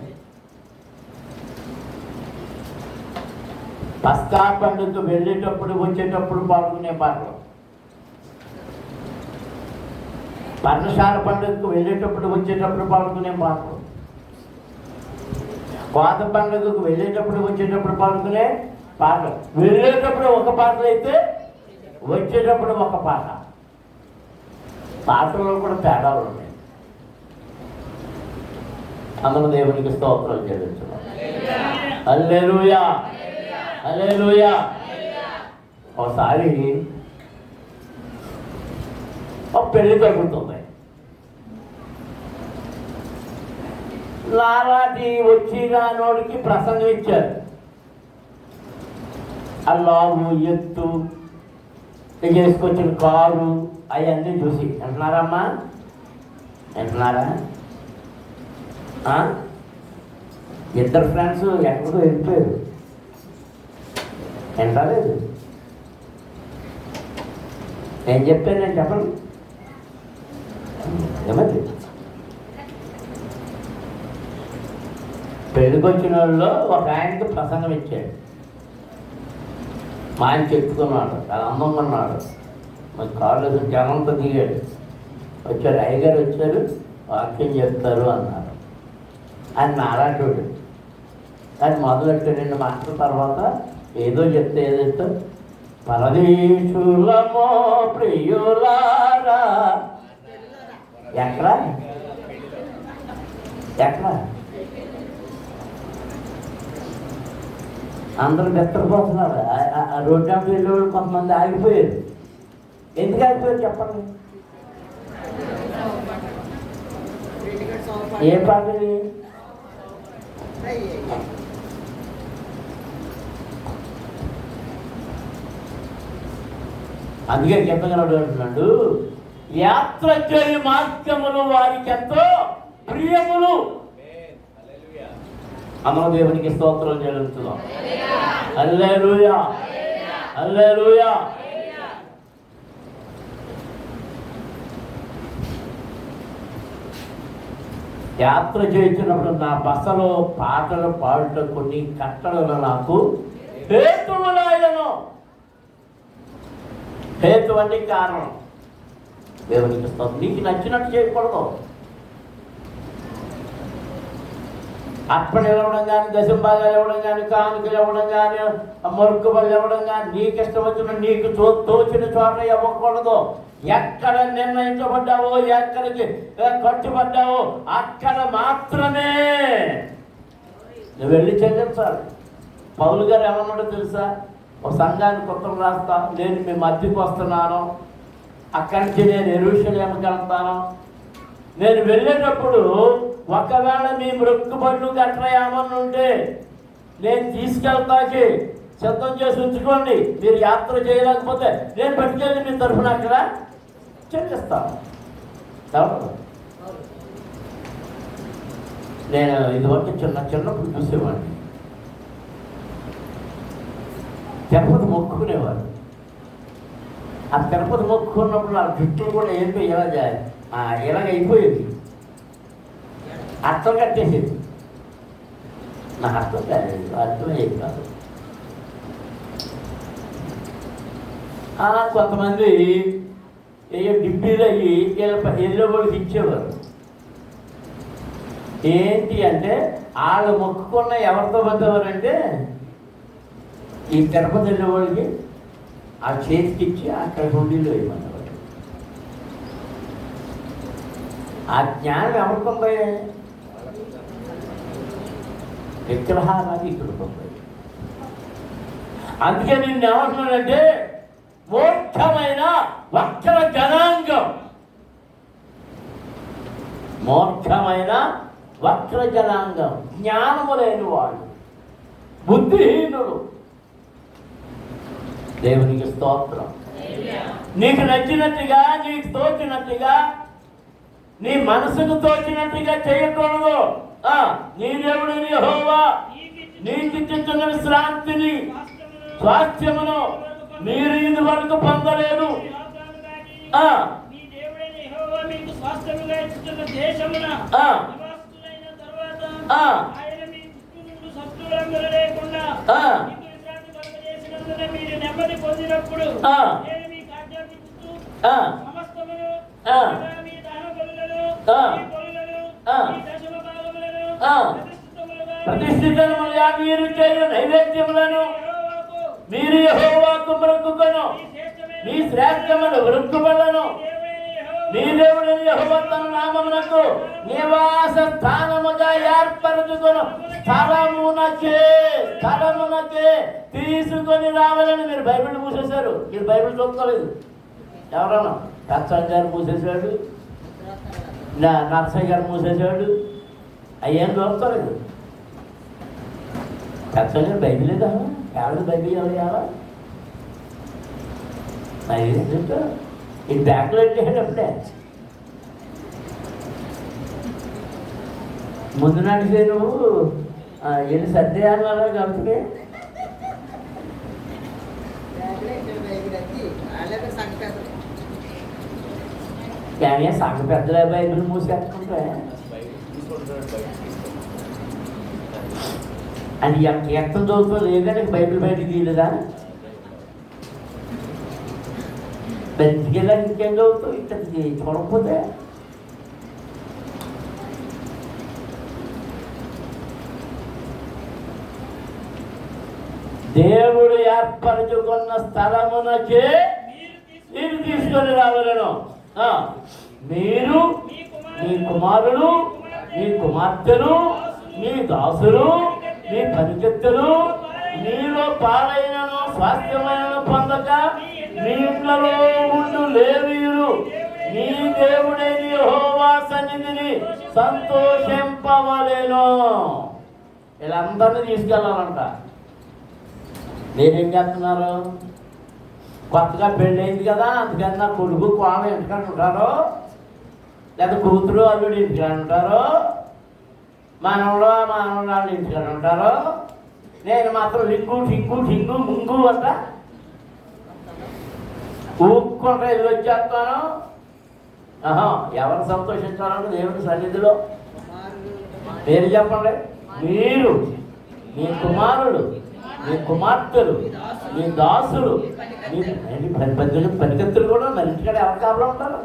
పస్కా పండుగకు వెళ్ళేటప్పుడు వచ్చేటప్పుడు పాడుకునే పాటలు, పర్ణశాల పండుగకు వెళ్ళేటప్పుడు వచ్చేటప్పుడు పాడుకునే పాటలు, కోత పండుగకు వెళ్ళేటప్పుడు వచ్చేటప్పుడు పాడుకునే పాట. వెళ్ళేటప్పుడు ఒక పాట అయితే వచ్చేటప్పుడు ఒక పాట. పాటల్లో కూడా తేడాలు ఉన్నాయి. అందరూ దేవునికి స్తోత్రాలు చెల్లించున్నాం. హల్లెలూయా, హల్లెలూయా. ఒకసారి ఒక పెళ్లి జరుగుతుంది. నారాటి వచ్చి రానోడికి ప్రసంగం ఇచ్చారు. ఆ లావు ఎత్తు చేసుకొచ్చిన కారు అవన్నీ చూసి అంటున్నారమ్మా, అంటున్నారా? ఇద్దరు ఫ్రెండ్స్ ఎక్కడికో వెళ్ళిపోయారు, ఎంటలేదు. నేను చెప్పాను, నేను చెప్పండి ఏమది. పెళ్ళికి వచ్చిన వాళ్ళు ఒక ఆయనకి ప్రసంగం ఇచ్చాడు. మా ఆయన చెప్పుకున్నాడు, చాలా అందంగా ఉన్నాడు. మరి కాళ్ళు జనంతో దిగాడు. వచ్చారు, అయ్యగారు వచ్చారు, వాక్యం చెప్తారు అన్నారు. ఆయన నారాటుడు. అది మొదలెట్టి 2 మాటల తర్వాత ఏదో చెప్తే ఏదైతే పరదేశులమో ప్రియులారా. ఎక్కడ ఎక్కడ అందరూ బెత్తరపోతున్నారు. రోడ్డు అంటే వెళ్ళేవాళ్ళు కొంతమంది ఆగిపోయారు. ఎందుకు ఆగిపోయారు చెప్పండి? ఏ పాటది? అందుకే చెప్పగలడు అంటున్నాడు, యాత్ర చేయు మార్గములు వారికి ఎంతో ప్రియములు. అమ్మ దేవునికి స్తోత్రం చెల్లించుదాం. హల్లెలూయా, హల్లెలూయా. యాత్ర చేస్తున్నప్పుడు నా బసలో పాటలు పాడుట కొన్ని కట్టడలు నాకు హేతువులాయను. హేతు అంటే కారణం. దేవునికి స్తోత్రం. నీకు నచ్చినట్టు చేయకూడదు. అర్పణ ఇవ్వడం కానీ, దశంభాగాలు ఇవ్వడం కానీ, కానుకలు ఇవ్వడం కానీ, మొరుక్కుబళ్ళు ఇవ్వడం కానీ, నీకు ఇష్టం వచ్చిన నీకు తోచిన చోట ఇవ్వకూడదు. ఎక్కడ నిర్ణయించబడ్డావో, ఎక్కడికి కట్టుబడ్డావో అక్కడ మాత్రమే నువ్వు వెళ్ళి చెల్లించాలి. పౌలు గారు ఏమన్నాడో తెలుసా? ఒక సంఘానికి ఉత్తరం రాస్తా, నేను మీ మధ్యకు వస్తున్నాను, అక్కడి నుంచి నేను యెరూషలేముకి వెళ్తాను. నేను వెళ్ళేటప్పుడు ఒకవేళ మీ మొక్కుబళ్ళు గట్రా ఏమన్నా ఉంటే నేను తీసుకెళ్తాకి సిద్ధం చేసి ఉంచుకోండి. మీరు యాత్ర చేయలేకపోతే నేను పట్టుకెళ్ళి మీ తరఫున అక్కడ చెల్లిస్తాను. నేను ఇదివరకు చిన్నప్పుడు చూసేవాడిని. తిరుపతి మొక్కుకునేవాడు. ఆ తిరుపతి మొక్కుకున్నప్పుడు ఆ జుట్టులు కూడా ఏంటో ఇలాగ అయిపోయేది. అర్థం కట్టేసేది. నాకు అర్థమయ్యేది కాదు. కొంతమంది డిబ్బీలు అయ్యి ఎల్లో వాళ్ళకి ఇచ్చేవారు. ఏంటి అంటే వాళ్ళు మొక్కుకున్న ఎవరితో పడ్డవారంటే ఈ తిరుపతి వెళ్ళే వాళ్ళకి ఆ చేతికి ఇచ్చి అక్కడ హుండీలో వేయమన్నారు. ఆ జ్ఞానం ఎవరికొంది? విగ్రహాలకి ఇక్కడికి ఉంది. అందుకే నిన్ను ఏమంటున్నానంటే మూర్ఖమైన వక్ర జనాంగం, మూర్ఖమైన వక్ర జనాంగం, జ్ఞానము లేని వాళ్ళు, బుద్ధిహీనులు. దేవునికి స్తోత్రం. నీకు నచ్చినట్టుగా, నీకు తోచినట్టుగా, నీ మనసుకు తోచినట్టుగా చేయకూడదు. నీ దేవుడు యెహోవా నీకు ఇచ్చిన విశ్రాంతిని, స్వాస్థ్యమును మీరు ఇది వరకు పొందలేదు. నెమ్మది పొందినప్పుడు ప్రతిష్ఠితములుగా మీరు చేయు నైవేద్యములను మీరు యెహోవాకు మొక్కుకొను, మీ శ్రేష్టమైన వృక్కుబలను మీ దేవుడైన యెహోవా తన నామమునకు నివాస స్థానముగా ఏర్పరచుకొను స్థలమునకే తీసుకొని రావాలని. మీరు బైబిల్ మూసేశారు, మీరు బైబిల్ చూసుకోలేదు. ఎవరన్నా కచ్చన్ గారు మూసేశాడు, నర్సయ్య గారు మూసేశాడు, అయ్యేం చూసుకోలేదు. కచ్చన్ గారు బైబిల్ లేదా? ఎవరు బైబిల్ ఎవరు మరి ఇది బ్యాగ్లో పెట్టేటప్పుడే ముందు నడిచే నువ్వు ఎన్ని సర్దేయాలన్నా కాబట్టి కానీ సంఘ పెద్దల బైబిల్ మూసేసుకుంటే అది ఎక్కడ చదువుతో లేదా బైబిల్ బయటికి తీయలేదా? ఇంటికెళ్ళా ఇంకేం చదువుతావు ఇక్కడికి చూడకపోతే? దేవుడు ఏర్పరచుకున్న స్థలమునకే మీరు తీసుకొని రావాలను. మీరు, మీ కుమారులు, మీ కుమార్తెలు, మీ దాసులు, మీ పనికెత్తలు మీలో పాలైనను స్వాస్థ్యమైన పొందక మీ ఇంట్లో ఉండు లేవీయులు మీ దేవుడైన యెహోవా సన్నిధిని సంతోషింపవలెను. వీళ్ళందరినీ తీసుకెళ్ళాలంట. మీరేం చేస్తున్నారు? కొత్తగా పెళ్ళయింది కదా, అందుకని నా కొడుకు కోడలు ఇంటికాడ ఉంటారు, లేదా కూతురు అల్లుడు ఇంటికాడ ఉంటారు, మనవరాళ్ళు ఇంటికాడ ఉంటారు. నేను మాత్రం లింగు ఠింగు ఠింగు ముంగు అంట ఊక్కుంటా ఇది వచ్చేస్తాను. ఎవరు సంతోషించాలంటే దేవుని సన్నిధిలో పేరు చెప్పండి. మీరు, మీ కుమారుడు, మీ కుమార్తెలు, మీ దాసులు, మీ పనికెత్తులు కూడా మరి ఇంటికాడ ఎవరు కాపలా ఉంటారు?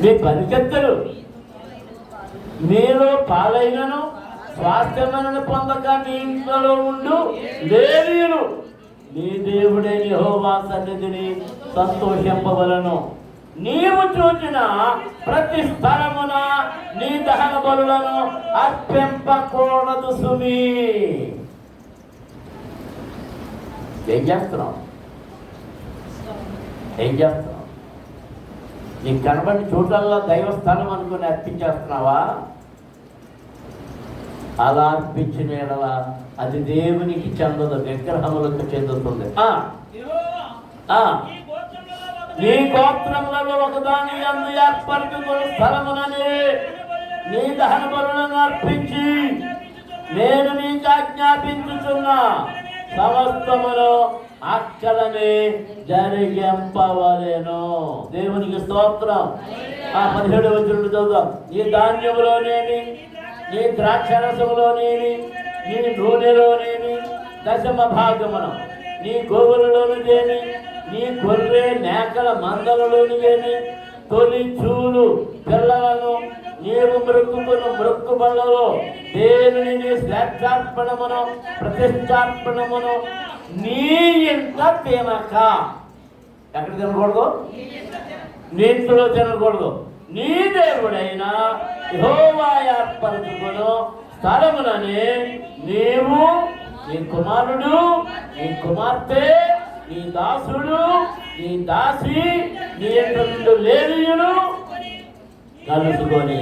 మీ పనికెత్తులు మీరు పాలైనను స్వాస్థ్యమైన పొందక మీ ఇంట్లో ఉండు లేవీయులు నీ దేవుడైన యెహోవా సన్నిధిని సంతోషింపవలను. నీవు చూచిన ప్రతి స్థలమున నీ దహన బలులను అర్పింపకూడదు సుమి. ఏం చేస్తున్నావు? నీకు కనబడి చోట్లల్లో దైవస్థానం అనుకుని అర్పించేస్తున్నావా? అలా అర్పించిన ఎడల అది దేవునికి చెందదు, విగ్రహములకు చెందుతుంది. నీ గోత్రములలో ఒకదాని యందు ఏర్పరచుకున్న స్థలమునని నీ దహన బలులను అర్పించి నేను నీకు ఆజ్ఞాపించుచున్న సమస్తమును అక్కడనే జరిగింపవలెను. దేవునికి స్తోత్రం. 17వ వచనం చదువుదాం. నీ ధాన్యములోనేమి, నీ ద్రాక్షరసములోనేమి, నీ నూనెలోనేమి 10వ భాగమును, నీ గోవులలోని దేని, నీ గొర్రె మేకల మందలలోని దేని తొలి చూలు పిల్లలను నీవు మృక్కుబళ్ళలో దేవుని నీ శ్రేష్టార్పణమును ప్రతిష్టార్పణమును నీ ఇంట తినక. ఎక్కడ తినకూడదు? నీ ఇంట్లో తినకూడదు. నీ దేవుడైన యెహోవా ఏర్పరచుకొను స్థలముననే నీవు, నీ కుమారుడు, నీ కుమార్తె, నీ దాసుడు, నీ దాసి, నీ 2 లేవీయులు కలుసుకొని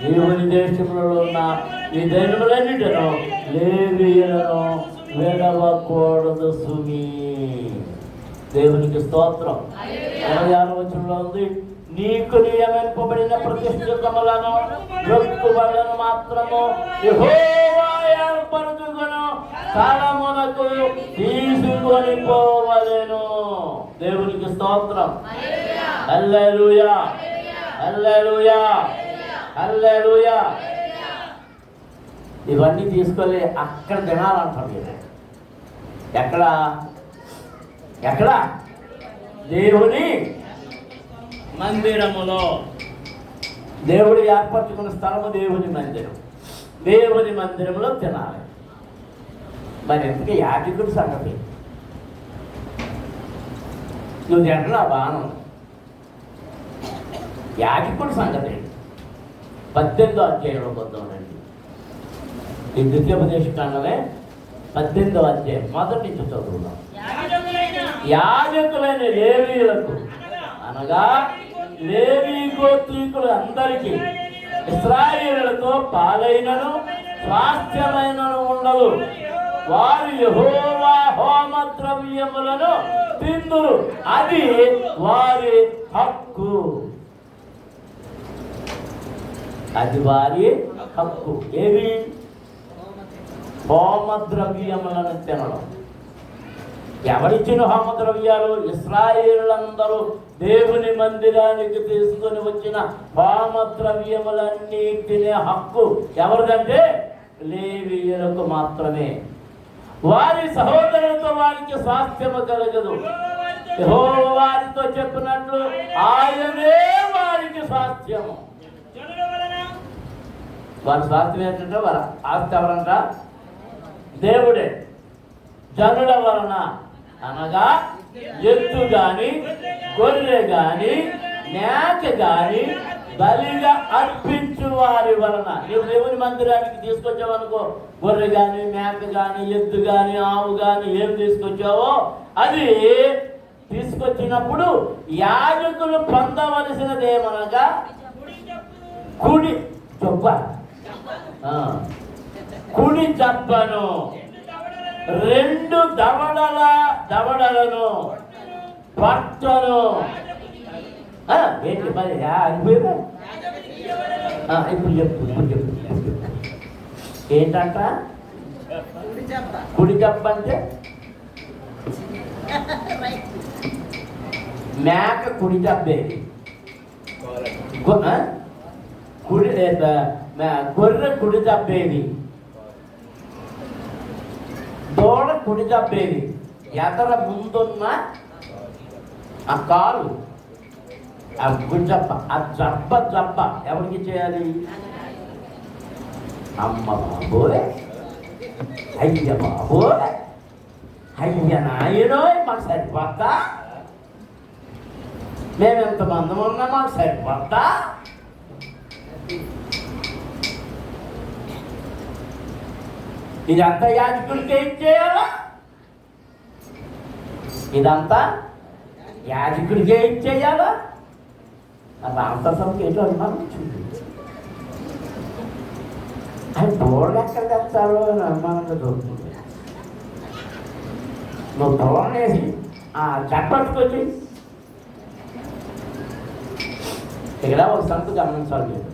దేవుని దేశంలో ఉన్న ఈ దైవములన్నిటిను లేవీయులను విడవకూడదు సుమి. దేవునికి స్తోత్రం. 26వ వచనంలో ఉంది, నీకు నియమింపబడిన ప్రతిష్ఠితములను మొక్కుబడులను మాత్రము యెహోవా ఏర్పరచుకొను స్థలమునకు తీసుకొని పోవలెను. దేవునికి స్తోత్రం. హల్లెలూయా, హల్లెలూయా, హల్లెలూయా. ఇవన్నీ తీసుకొని అక్కడ తినాలంటారు. మీరు ఎక్కడ? దేవుని మందిరములో. దేవుడు ఏర్పరచుకున్న స్థలము దేవుని మందిరం. దేవుని మందిరంలో తినాలి. మరి ఎందుకు యాజకుడి సంగతి? నువ్వు తింటున్నా బాణం. యాజకుడి సంగతి 18వ అధ్యాయంలో పొందామండి. ఈ ద్వితీయోపదేశ కాండమే 18వ అధ్యాయం మొదటి నుంచి చదువుదాం. యాజకులైన లేవీయులకు అనగా లేవీ గోత్రీకులు అందరికీ ఇశ్రాయేలులతో పాలైనను స్వాస్థ్యమైనను ఉండదు. వారు యెహోవా హోమ ద్రవ్యములను తిందురు, అది వారి హక్కు. అది వారి హక్కు. ఏవి? హోమ ద్రవ్యములను తినడం. ఎవరిచ్చిన హోమ ద్రవ్యాలు? ఇశ్రాయేలులందరూ దేవుని మందిరానికి తీసుకుని వచ్చిన హోమ ద్రవ్యములన్నీ తినే హక్కు ఎవరిదంటే లేవీయులకు మాత్రమే. వారి సహోదరులతో వారికి స్వాస్థ్యము కలగదు. యెహోవా వారితో చెప్పినట్లు ఆయనే వారికి స్వాస్థ్యము. వారి స్వాస్థ్యం ఏంటంటే వారి ఆస్తి ఎవరంట? దేవుడే. జనుల వలన అనగా ఎద్దు గాని గొర్రె గాని మేక గాని బలిగా అర్పించు వారి వలన. నువ్వు దేవుని మందిరానికి తీసుకొచ్చావనుకో, గొర్రె గాని మేక గాని ఎద్దు గాని ఆవు గాని ఏం తీసుకొచ్చావో అది తీసుకొచ్చినప్పుడు యాజకులు పొందవలసినదేమనగా కుడి జబ్బ, కుడి జబ్బను, 2 దవడలను పట్టను. ఏంటి మరి అయిపోయిందా? ఇప్పుడు చెప్పు ఏంటంట? కుడి జబ్బ అంటే మేక కుడి జబ్బేది, గొర్రె కుడి జబ్బేది, దూడ కుడి జబ్బేది. ఎదర ముందున్న ఆ కాలు ఆ గుజ్జప్ప, ఆ జబ్బ ఎవరికి చేయాలి? అమ్మ బాబోయ్, అయ్య బాబోయ్, అయ్య నాయనోయ్, మాకు సరిపోద్దా? మేము ఎంతమంది ఉన్నా మాకు సరిపోద్దా? ఇదంతా యాజకుడికి ఏం చేయాలా? ఇదంతా యాజకుడికి ఏం చేయాలా? రామప్రసాద్కి ఏంటో అనుమానం వచ్చింది. ఆయన బోర్డు ఎక్కడ తెస్తారో అని అనుమానంగా దొరుకుతుంది. నువ్వు బోర్డు వేసి చెప్పట్టుకొచ్చి ఇక్కడ ఒక సంగతి గమనించాలి. మీరు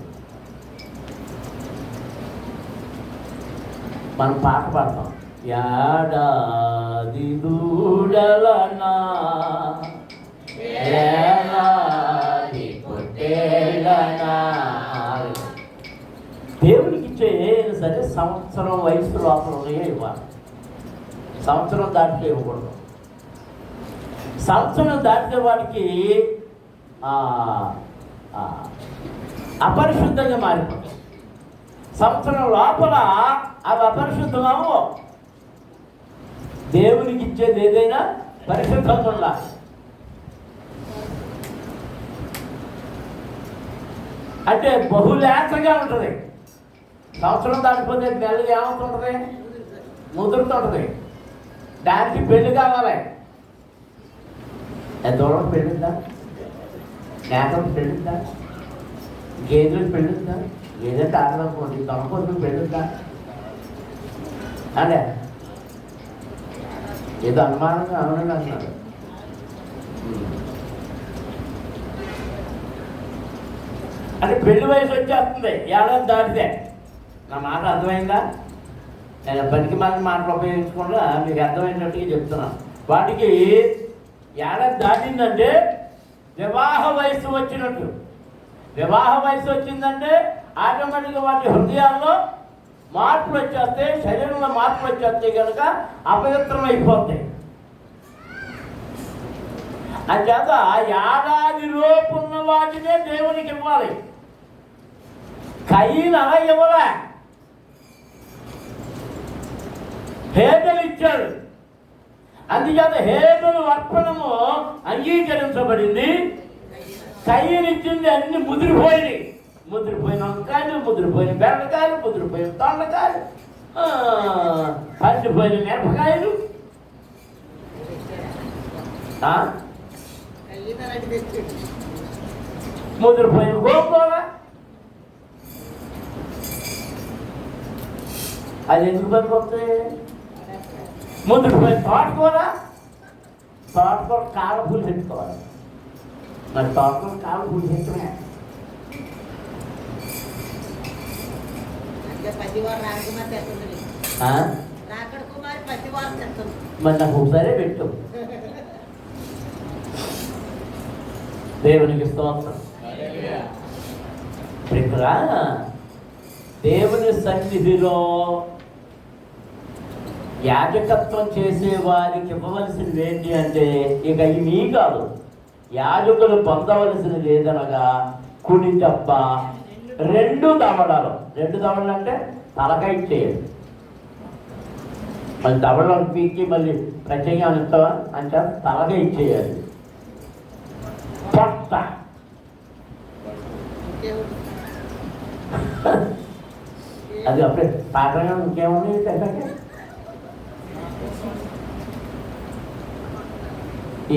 మనం పాట పాడతాం, యాడాది దూడలనా ఏడాది పొట్టేళ్ళనా. దేవుడికి ఇచ్చే ఏదైనా సరే సంవత్సరం వయసు లోపల ఇవ్వాలి. సంవత్సరం దాటితే ఇవ్వకూడదు. సంవత్సరం దాటితే వాడికి అపరిశుద్ధంగా మారిపోతుంది. సంవత్సరం లోపల అవి అపరిశుద్ధమవు. దేవునికి ఇచ్చేది ఏదైనా పరిశుద్ధంగా ఉండాలి. అంటే బహులేతగా ఉంటుంది. సంవత్సరం దాటిపోతే నెలలు ఏమవుతుంటుంది? ముదురుతుంటుంది. దానికి పెళ్లి కావాలి. దూరం పెళ్ళిందా? నేతలకు పెళ్ళిందా? గేదెలకు పెళ్ళిందా? ఏదంటే ఆడదనుకోండి, తనకోసం పెళ్ళిందా? అదే ఏదో అనుమానంగా అవునండి అన్నాడు. అంటే పెళ్లి వయసు వచ్చేస్తుంది ఏడాది దాటితే. నా మాట అర్థమైందా? నేను పనికి మాటలు ఉపయోగించకుండా మీకు అర్థమైనట్టుగా చెప్తున్నాను. వాటికి ఏడాది దాటిందంటే వివాహ వయసు వచ్చినట్టు. వివాహ వయసు వచ్చిందంటే ఆటోమేటిక్గా వాటి హృదయాల్లో మార్పులు వచ్చేస్తాయి, శరీరంలో మార్పులు వచ్చేస్తాయి, కనుక అపవిత్రం అయిపోతాయి. అంచేత ఏడాది లోపు ఉన్న వాటినే దేవునికి ఇవ్వాలి. కయీను అలా ఇవ్వలే, హేబెలు ఇచ్చాడు. అందుచేత హేబెలు అర్పణము అంగీకరించబడింది. కయీను ఇచ్చింది అన్ని ముదిరిపోయినాయి. ముదిరిపోయిన వంకాయలు, ముదిరిపోయిన బెండకాయలు, ముదిరిపోయిన దొండకాయలు, పండిపోయిన మిరపకాయలు, ముదిరిపోయిన గోంగూర. అది ఎందుకు పనికొస్తాయి? ముదిరిపోయిన తోటకూర కారపూలు పెట్టుకోవాలి. మరి తోటకూర కారపూలు పెట్టుకునే మరి నాకు ఒకసారే పెట్టు. దేవునికి స్తోత్రం. ఇక్కడ దేవుని సన్నిధిలో యాజకత్వం చేసే వారికి ఇవ్వవలసినవి ఏంటి అంటే, ఇక ఇవి కాదు, యాజకులు పొందవలసినది ఏదనగా కుడి దెబ్బ, 2 దవడలు. 2 దవడలు అంటే తలకాయ చేయాలి. మళ్ళీ దవడలను పీకి మళ్ళీ ప్రత్యేకంగా ఇస్తావా అంటే తలకాయ ఇచ్చేయాలి. పొట్ట, అది అప్పుడే పాత్రగా ఇంకేముంది అంటే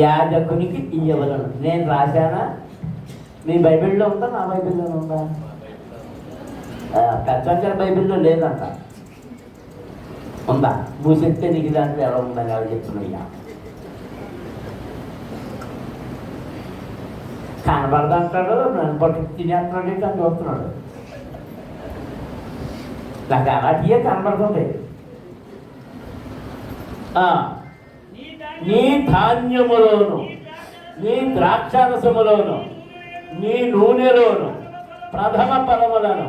యాజకునికి ఇయ్యవలను. నేను రాశానా? మీ బైబిల్లో ఉందా? నా బైబిల్లో ఉందా? పెద్ద బైబిల్లో లేదంట. ఉందా? భూశక్తి నీకు దాంట్లో ఎలా ఉందని ఎవరు చెప్తున్నా? కనబడదంటాడు, నన్ను పట్టు తినేస్తున్నాడు, అని చూస్తున్నాడు. నాకు అలాంటియే కనబడుతుంది. నీ ధాన్యములోను, నీ ద్రాక్షారసములోను, నీ నూనెలోను ప్రథమ ఫలములను,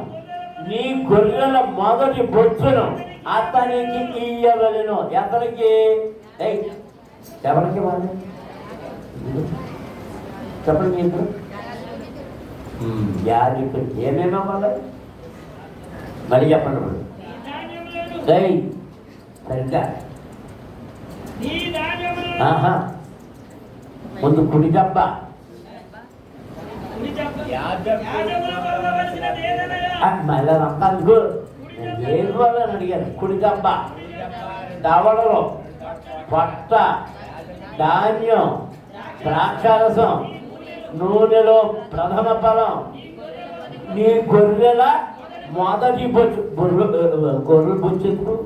నీ గొర్రెల మొదటి బొచ్చును అతనికి ఇయ్యవలెను. ఎవరికి? ఎవరికి వాళ్ళు చెప్పండి. ఇప్పుడు యాజకుడు ఏమేమి అవ్వాలి మళ్ళీ చెప్పండి. ఇప్పుడు సరిగ్గా ముందు కుడి దెబ్బ, మళ్ళీ అంతానికి ఏది వాళ్ళని అడిగారు. కుడి దెబ్బ, దవడలో పొట్ట, ధాన్యం, ద్రాక్షారసం, నూనెలో ప్రథమ ఫలం, నీ గొర్రెల మొదటి బొచ్చు. గొర్రెల బొచ్చు ఎందుకు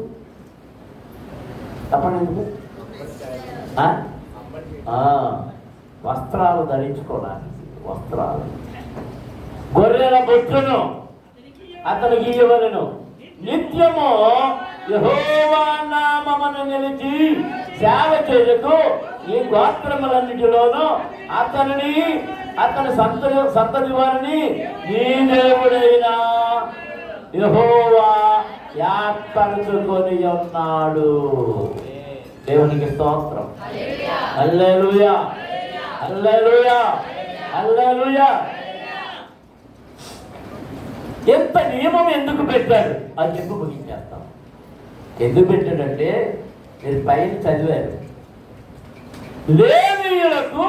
చెప్పండి? ఎందుకు? వస్త్రాలు ధరించుకోవడానికి. వస్త్రాలు, గొర్రెల బొచ్చును అతనికి ఇవ్వవలెను. నిత్యము యెహోవా నామమును నిలిచి సేవ చేయుటకు ఈ గోత్రములన్నిటిలోనూ అతనిని, అతని సంతతి వారిని నీ దేవుడైన యెహోవా ఏర్పరచుకొని ఉన్నాడు. దేవునికి స్తోత్రం. హల్లెలూయా, హల్లెలూయా, హల్లెలూయా. ఎంత నియమం ఎందుకు పెట్టాడు అని చెప్పి ముగించేస్తాం. ఎందుకు పెట్టాడంటే మీరు పైన చదివారు, లేవీయులకు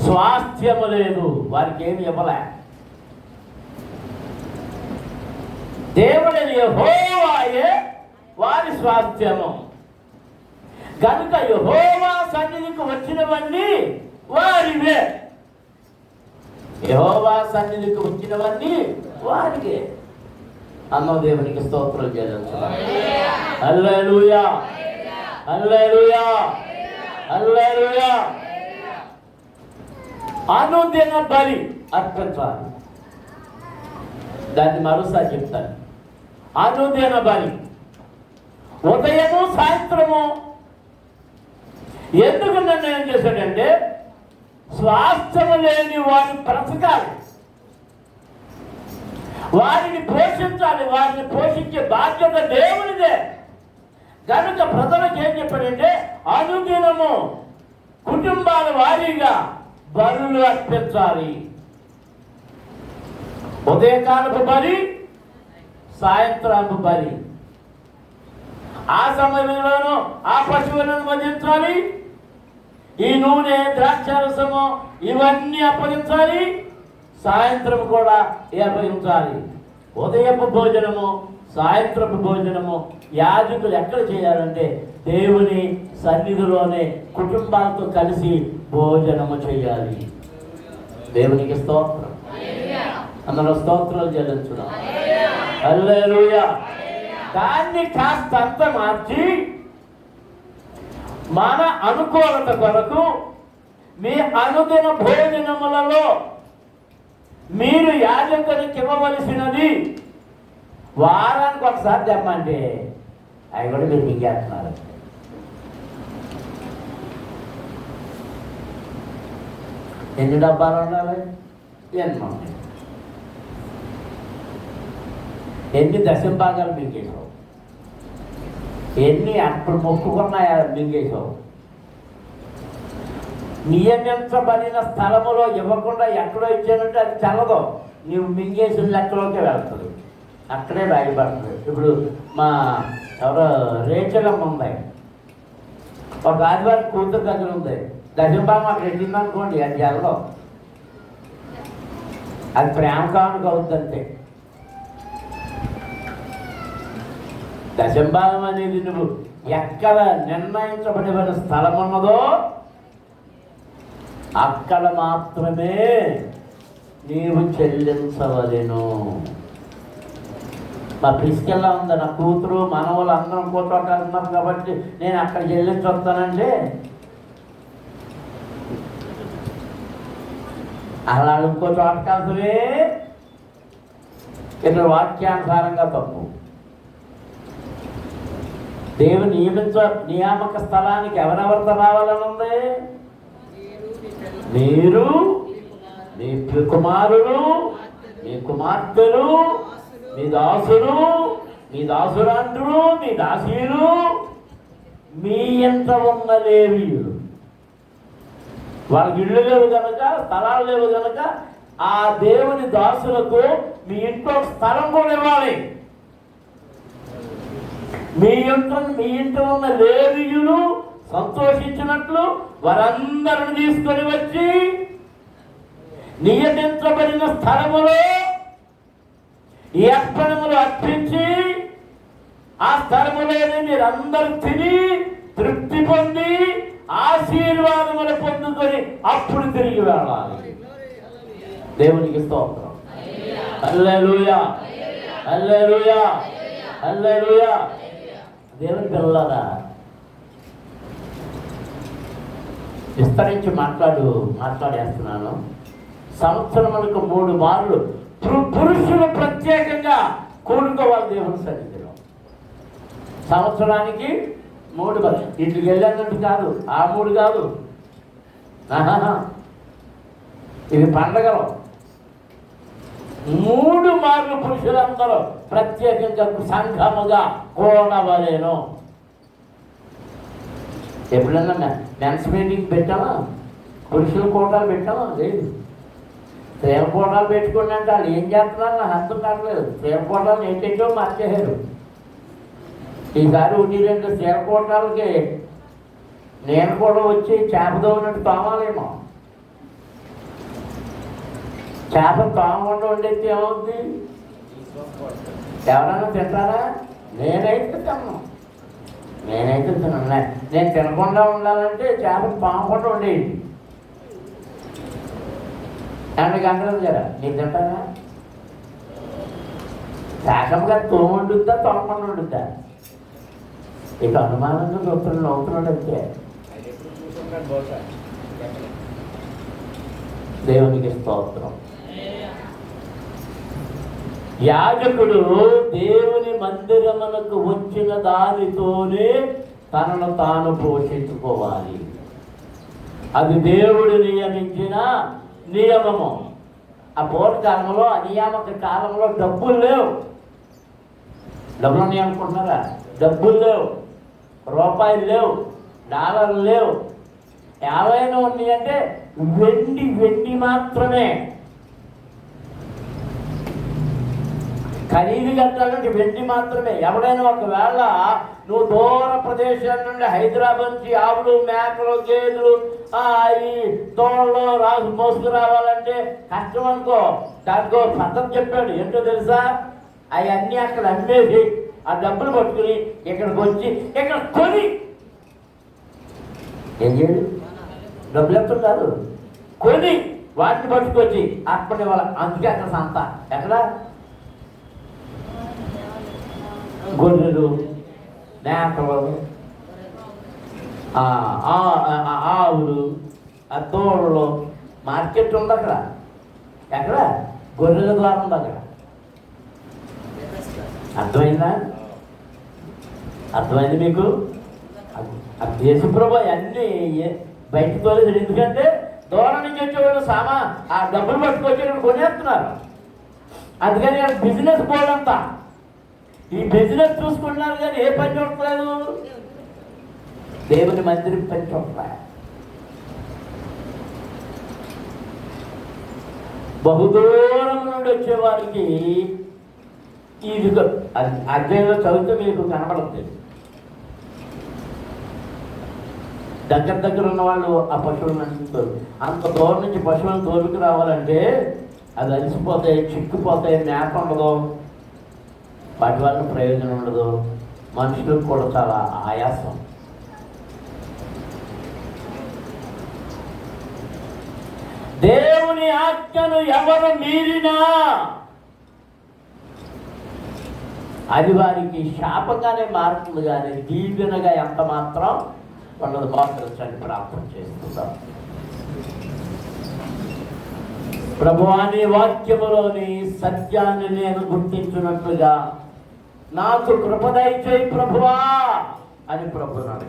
స్వాస్థ్యము లేదు, వారికి ఏమి ఇవ్వలే. దేవుడైన యెహోవాయే వారి స్వాస్థ్యము. కనుక యెహోవా సన్నిధికి వచ్చినవన్నీ వారివే. యెహోవా సన్నిధికి వచ్చినవన్నీ వారికే. అమ్మ దేవునికి స్తోత్రం చేయాలి. హల్లెలూయా, హల్లెలూయా, హల్లెలూయా. అనుదిన బలి అర్పించాలి. దాన్ని మరోసారి చెప్తాను. అనుదిన బలి ఉదయము సాయంత్రము. ఎందుకు నిర్ణయం చేశాడంటే స్వాస్థ్యము లేని వారిని బ్రతకాలి, వారిని పోషించాలి. వారిని పోషించే బాధ్యత దేవునిదే. కనుక ప్రజలకు ఏం చెప్పాడంటే అనుదినము కుటుంబాల వారీగా బలులు అర్పించాలి. ఉదయకాలపు బలి, సాయంత్రపు బలి. ఆ సమయంలోనూ ఆ పశువులను వధించాలి, ఈ నూనె, ద్రాక్షారసము ఇవన్నీ అప్పగించాలి, సాయంత్రం కూడా అప్పగించాలి. ఉదయపు భోజనము, సాయంత్రపు భోజనము యాజకులు ఎక్కడ చేయాలంటే దేవుని సన్నిధిలోనే కుటుంబాలతో కలిసి భోజనము చేయాలి. దేవునికి స్తోత్రం. అందులో స్తోత్రాలు చెల్లించుదాం. హల్లెలూయా. దాన్ని కాస్తంత మార్చి మన అనుకూలత కొరకు మీ అనుదిన భోజనములలో మీరు యాజకునికి ఇవ్వవలసినది వారానికి ఒకసారి తెమ్మంటే అవి కూడా మీరు మింగేస్తున్నారు. ఎన్ని డబ్బాలు ఉండాలి? ఎన్ని ఎన్ని దశంభాగాలు మింగేసావు? ఎన్ని అప్పుడు మొక్కుకున్నాయా మింగేసావు? నియమించబడిన స్థలములో ఇవ్వకుండా ఎక్కడో ఇచ్చానంటే అది చల్లదు, నీవు మింగేసిన లెక్కలోకి వెళ్తుంది, అక్కడే రాయబడుతుంది. ఇప్పుడు మా ఎవరో రేచలమ్మ ఉంది, ఒక ఆదివారం కూతురు దగ్గర ఉంది, దశంభాగం అక్కడ వెళ్ళిందనుకోండి అది చల్లదు, అది ప్రేమ కానుక అవుతుందంటే. దశంభాగం అనేది నువ్వు ఎక్కడ నిర్ణయించబడిన స్థలం ఉన్నదో అక్కడ మాత్రమే నీవు చెల్లించవలెను. మా ప్రిస్కెల్లా ఉంది, నా కూతురు మనవాళ్ళు అందరం కూతురు ఉన్నాం కాబట్టి నేను అక్కడ చెల్లించొస్తానంటే అలా ఇంకో చోట కాదులే. ఇక్కడ వాక్యానుసారంగా తప్పు. దేవుని నియామక స్థలానికి ఎవరెవరితో రావాలని ఉంది? మీరు, మీ కుమారులు, మీ కుమార్తెలు, మీ దాసులు, మీ దాసురాండ్రులు, మీ దాసీలు, మీ ఎంత ఉన్న లేవీయులు. వాళ్ళకి ఇళ్ళు లేవు కనుక, స్థలాలు లేవు కనుక ఆ దేవుని దాసులకు మీ ఇంట్లో స్థలం కూడా ఇవ్వాలి. మీ ఇంట్లో ఉన్న లేవీయులు సంతోషించినట్లు వారందరిని తీసుకొని వచ్చి నియమించబడిన స్థలములో ఈ అర్పణములు అర్పించి ఆ స్థలములోనే మీరందరూ తిని తృప్తి పొంది ఆశీర్వాదములు పొందుకొని అప్పుడు తిరిగి వెళ్ళాలి. దేవునికి స్తోత్రం. హల్లెలూయా, హల్లెలూయా, హల్లెలూయా. దేవుని పిల్లలారా, విస్తరించి మాట్లాడేస్తున్నాను. సంవత్సరములకు 3 మార్లు పురుషులు ప్రత్యేకంగా కూడుకోవాలి దేవుని సన్నిధిలో. సంవత్సరానికి 3 మార్లు. ఇంటికి వెళ్ళానంటే కాదు, ఆ 3 కాదు, ఇవి పండగలు. 3 మార్లు పురుషులందరూ ప్రత్యేకంగా సంఘముగా కూడవలేను. ఎప్పుడన్నా మెన్స్ మీటింగ్ పెట్టామా? పురుషుల కోటాలు పెట్టామా? లేదు. స్త్రీల కోటాలు పెట్టుకోండి అంటే వాళ్ళు ఏం చేస్తున్నారు నాకు అర్థం కావట్లేదు. స్త్రీల కోటాలు ఏంటంటో మార్చేశారు. ఈసారి 1-2 స్త్రీల కోటాలకి నేను కూడా వచ్చి చేపతో ఉన్నట్టు తోమాలేమో. చేప తోమకుండా ఉండేది ఏమవుద్ది? ఎవరైనా తింటారా? నేనైతే తిన్నాను. నేను తినకుండా ఉండాలంటే చేప పామకుండా ఉండేది. 2 గంటలు కదా నీకు తింటారా? శాఖంగా తోముండుద్దా తోమకుండా ఉండుద్దా? ఇక అనుమానంగా నవ్వుతున్నాడు అంతే. దేవునికి స్తోత్రం. యాజకుడు దేవుని మందిరమునకు వచ్చిన దానితోనే తనను తాను పోషించుకోవాలి. అది దేవుడు నియమించిన నియమము. ఆ పూర్వకాలంలో, అనియామక కాలంలో డబ్బులు లేవు. డబ్బులు ఉన్నాయి అనుకుంటున్నారా? డబ్బులు లేవు, రూపాయలు లేవు, డాలర్లు లేవు. ఏవైనా ఉన్నాయంటే వెండి మాత్రమే. ఖరీదు కట్టాలంటే వెండి మాత్రమే. ఎవడైనా ఒకవేళ నువ్వు దూర ప్రదేశం నుండి హైదరాబాద్ నుంచి ఆవులు, మేకలు, గేదెలు ఈ తోళ్ళు మోసుకు రావాలంటే కష్టం అనుకో. దానికో పద్ధతి చెప్పాడు. ఏంటో తెలుసా? అవన్నీ అక్కడ అమ్మేసి ఆ డబ్బులు పట్టుకుని ఇక్కడికి వచ్చి ఇక్కడ కొని ఏం చేయడు? డబ్బులు ఎత్తుంటారు కొని వాటిని పట్టుకొచ్చి అప్పటి వాళ్ళ. అందుకే అక్కడ సంత ఎక్కడ గొర్రెలు, మేకలు, ఆవులు, తోళ్ళు మార్కెట్ ఉంది అక్కడ. ఎక్కడ? గొర్రెల ద్వారా ఉంది అక్కడ. అర్థమైందా? అర్థమైంది మీకు? దేశప్రభు అన్నీ బయటకు తోలేదు. ఎందుకంటే దూరం నుంచి వచ్చేవాళ్ళు ఆ డబ్బులు పట్టుకొచ్చి ఇక్కడ కొనేస్తున్నారు. అందుకని బిజినెస్ బోర్డు అంతా ఈ బిజినెస్ చూసుకుంటున్నారు, కానీ ఏ పని చూడట్లేదు. దేవుని మందిరం పని చూడట్లేదు. బహుదూరం నుండి వచ్చేవారికి ఇది అధ్యాయంలో చదివితే మీకు కనపడుతుంది. దగ్గర ఉన్న వాళ్ళు ఆ పశువులను అంటుతారు. అంత దూరం నుంచి పశువులను తోలుకు రావాలంటే అది అలసిపోతాయి, చిక్కుపోతాయి, మేత ఉండదు, వాటి వల్ల ప్రయోజనం ఉండదు, మనుషులకు కూడా చాలా ఆయాసం. దేవుని ఆజ్ఞను ఎవరు మీరినా అది వారికి శాపంగానే మారుతుంది, కానీ దీవెనగా ఎంత మాత్రం వాళ్ళని మోసరించని ప్రార్థన చేస్తున్నాం. ప్రభువా, నీ వాక్యములోని సత్యాన్ని నేను గుర్తించినట్లుగా నాకు కృప దయచేయి ప్రభువా అని ప్రభువుని అడిగాను.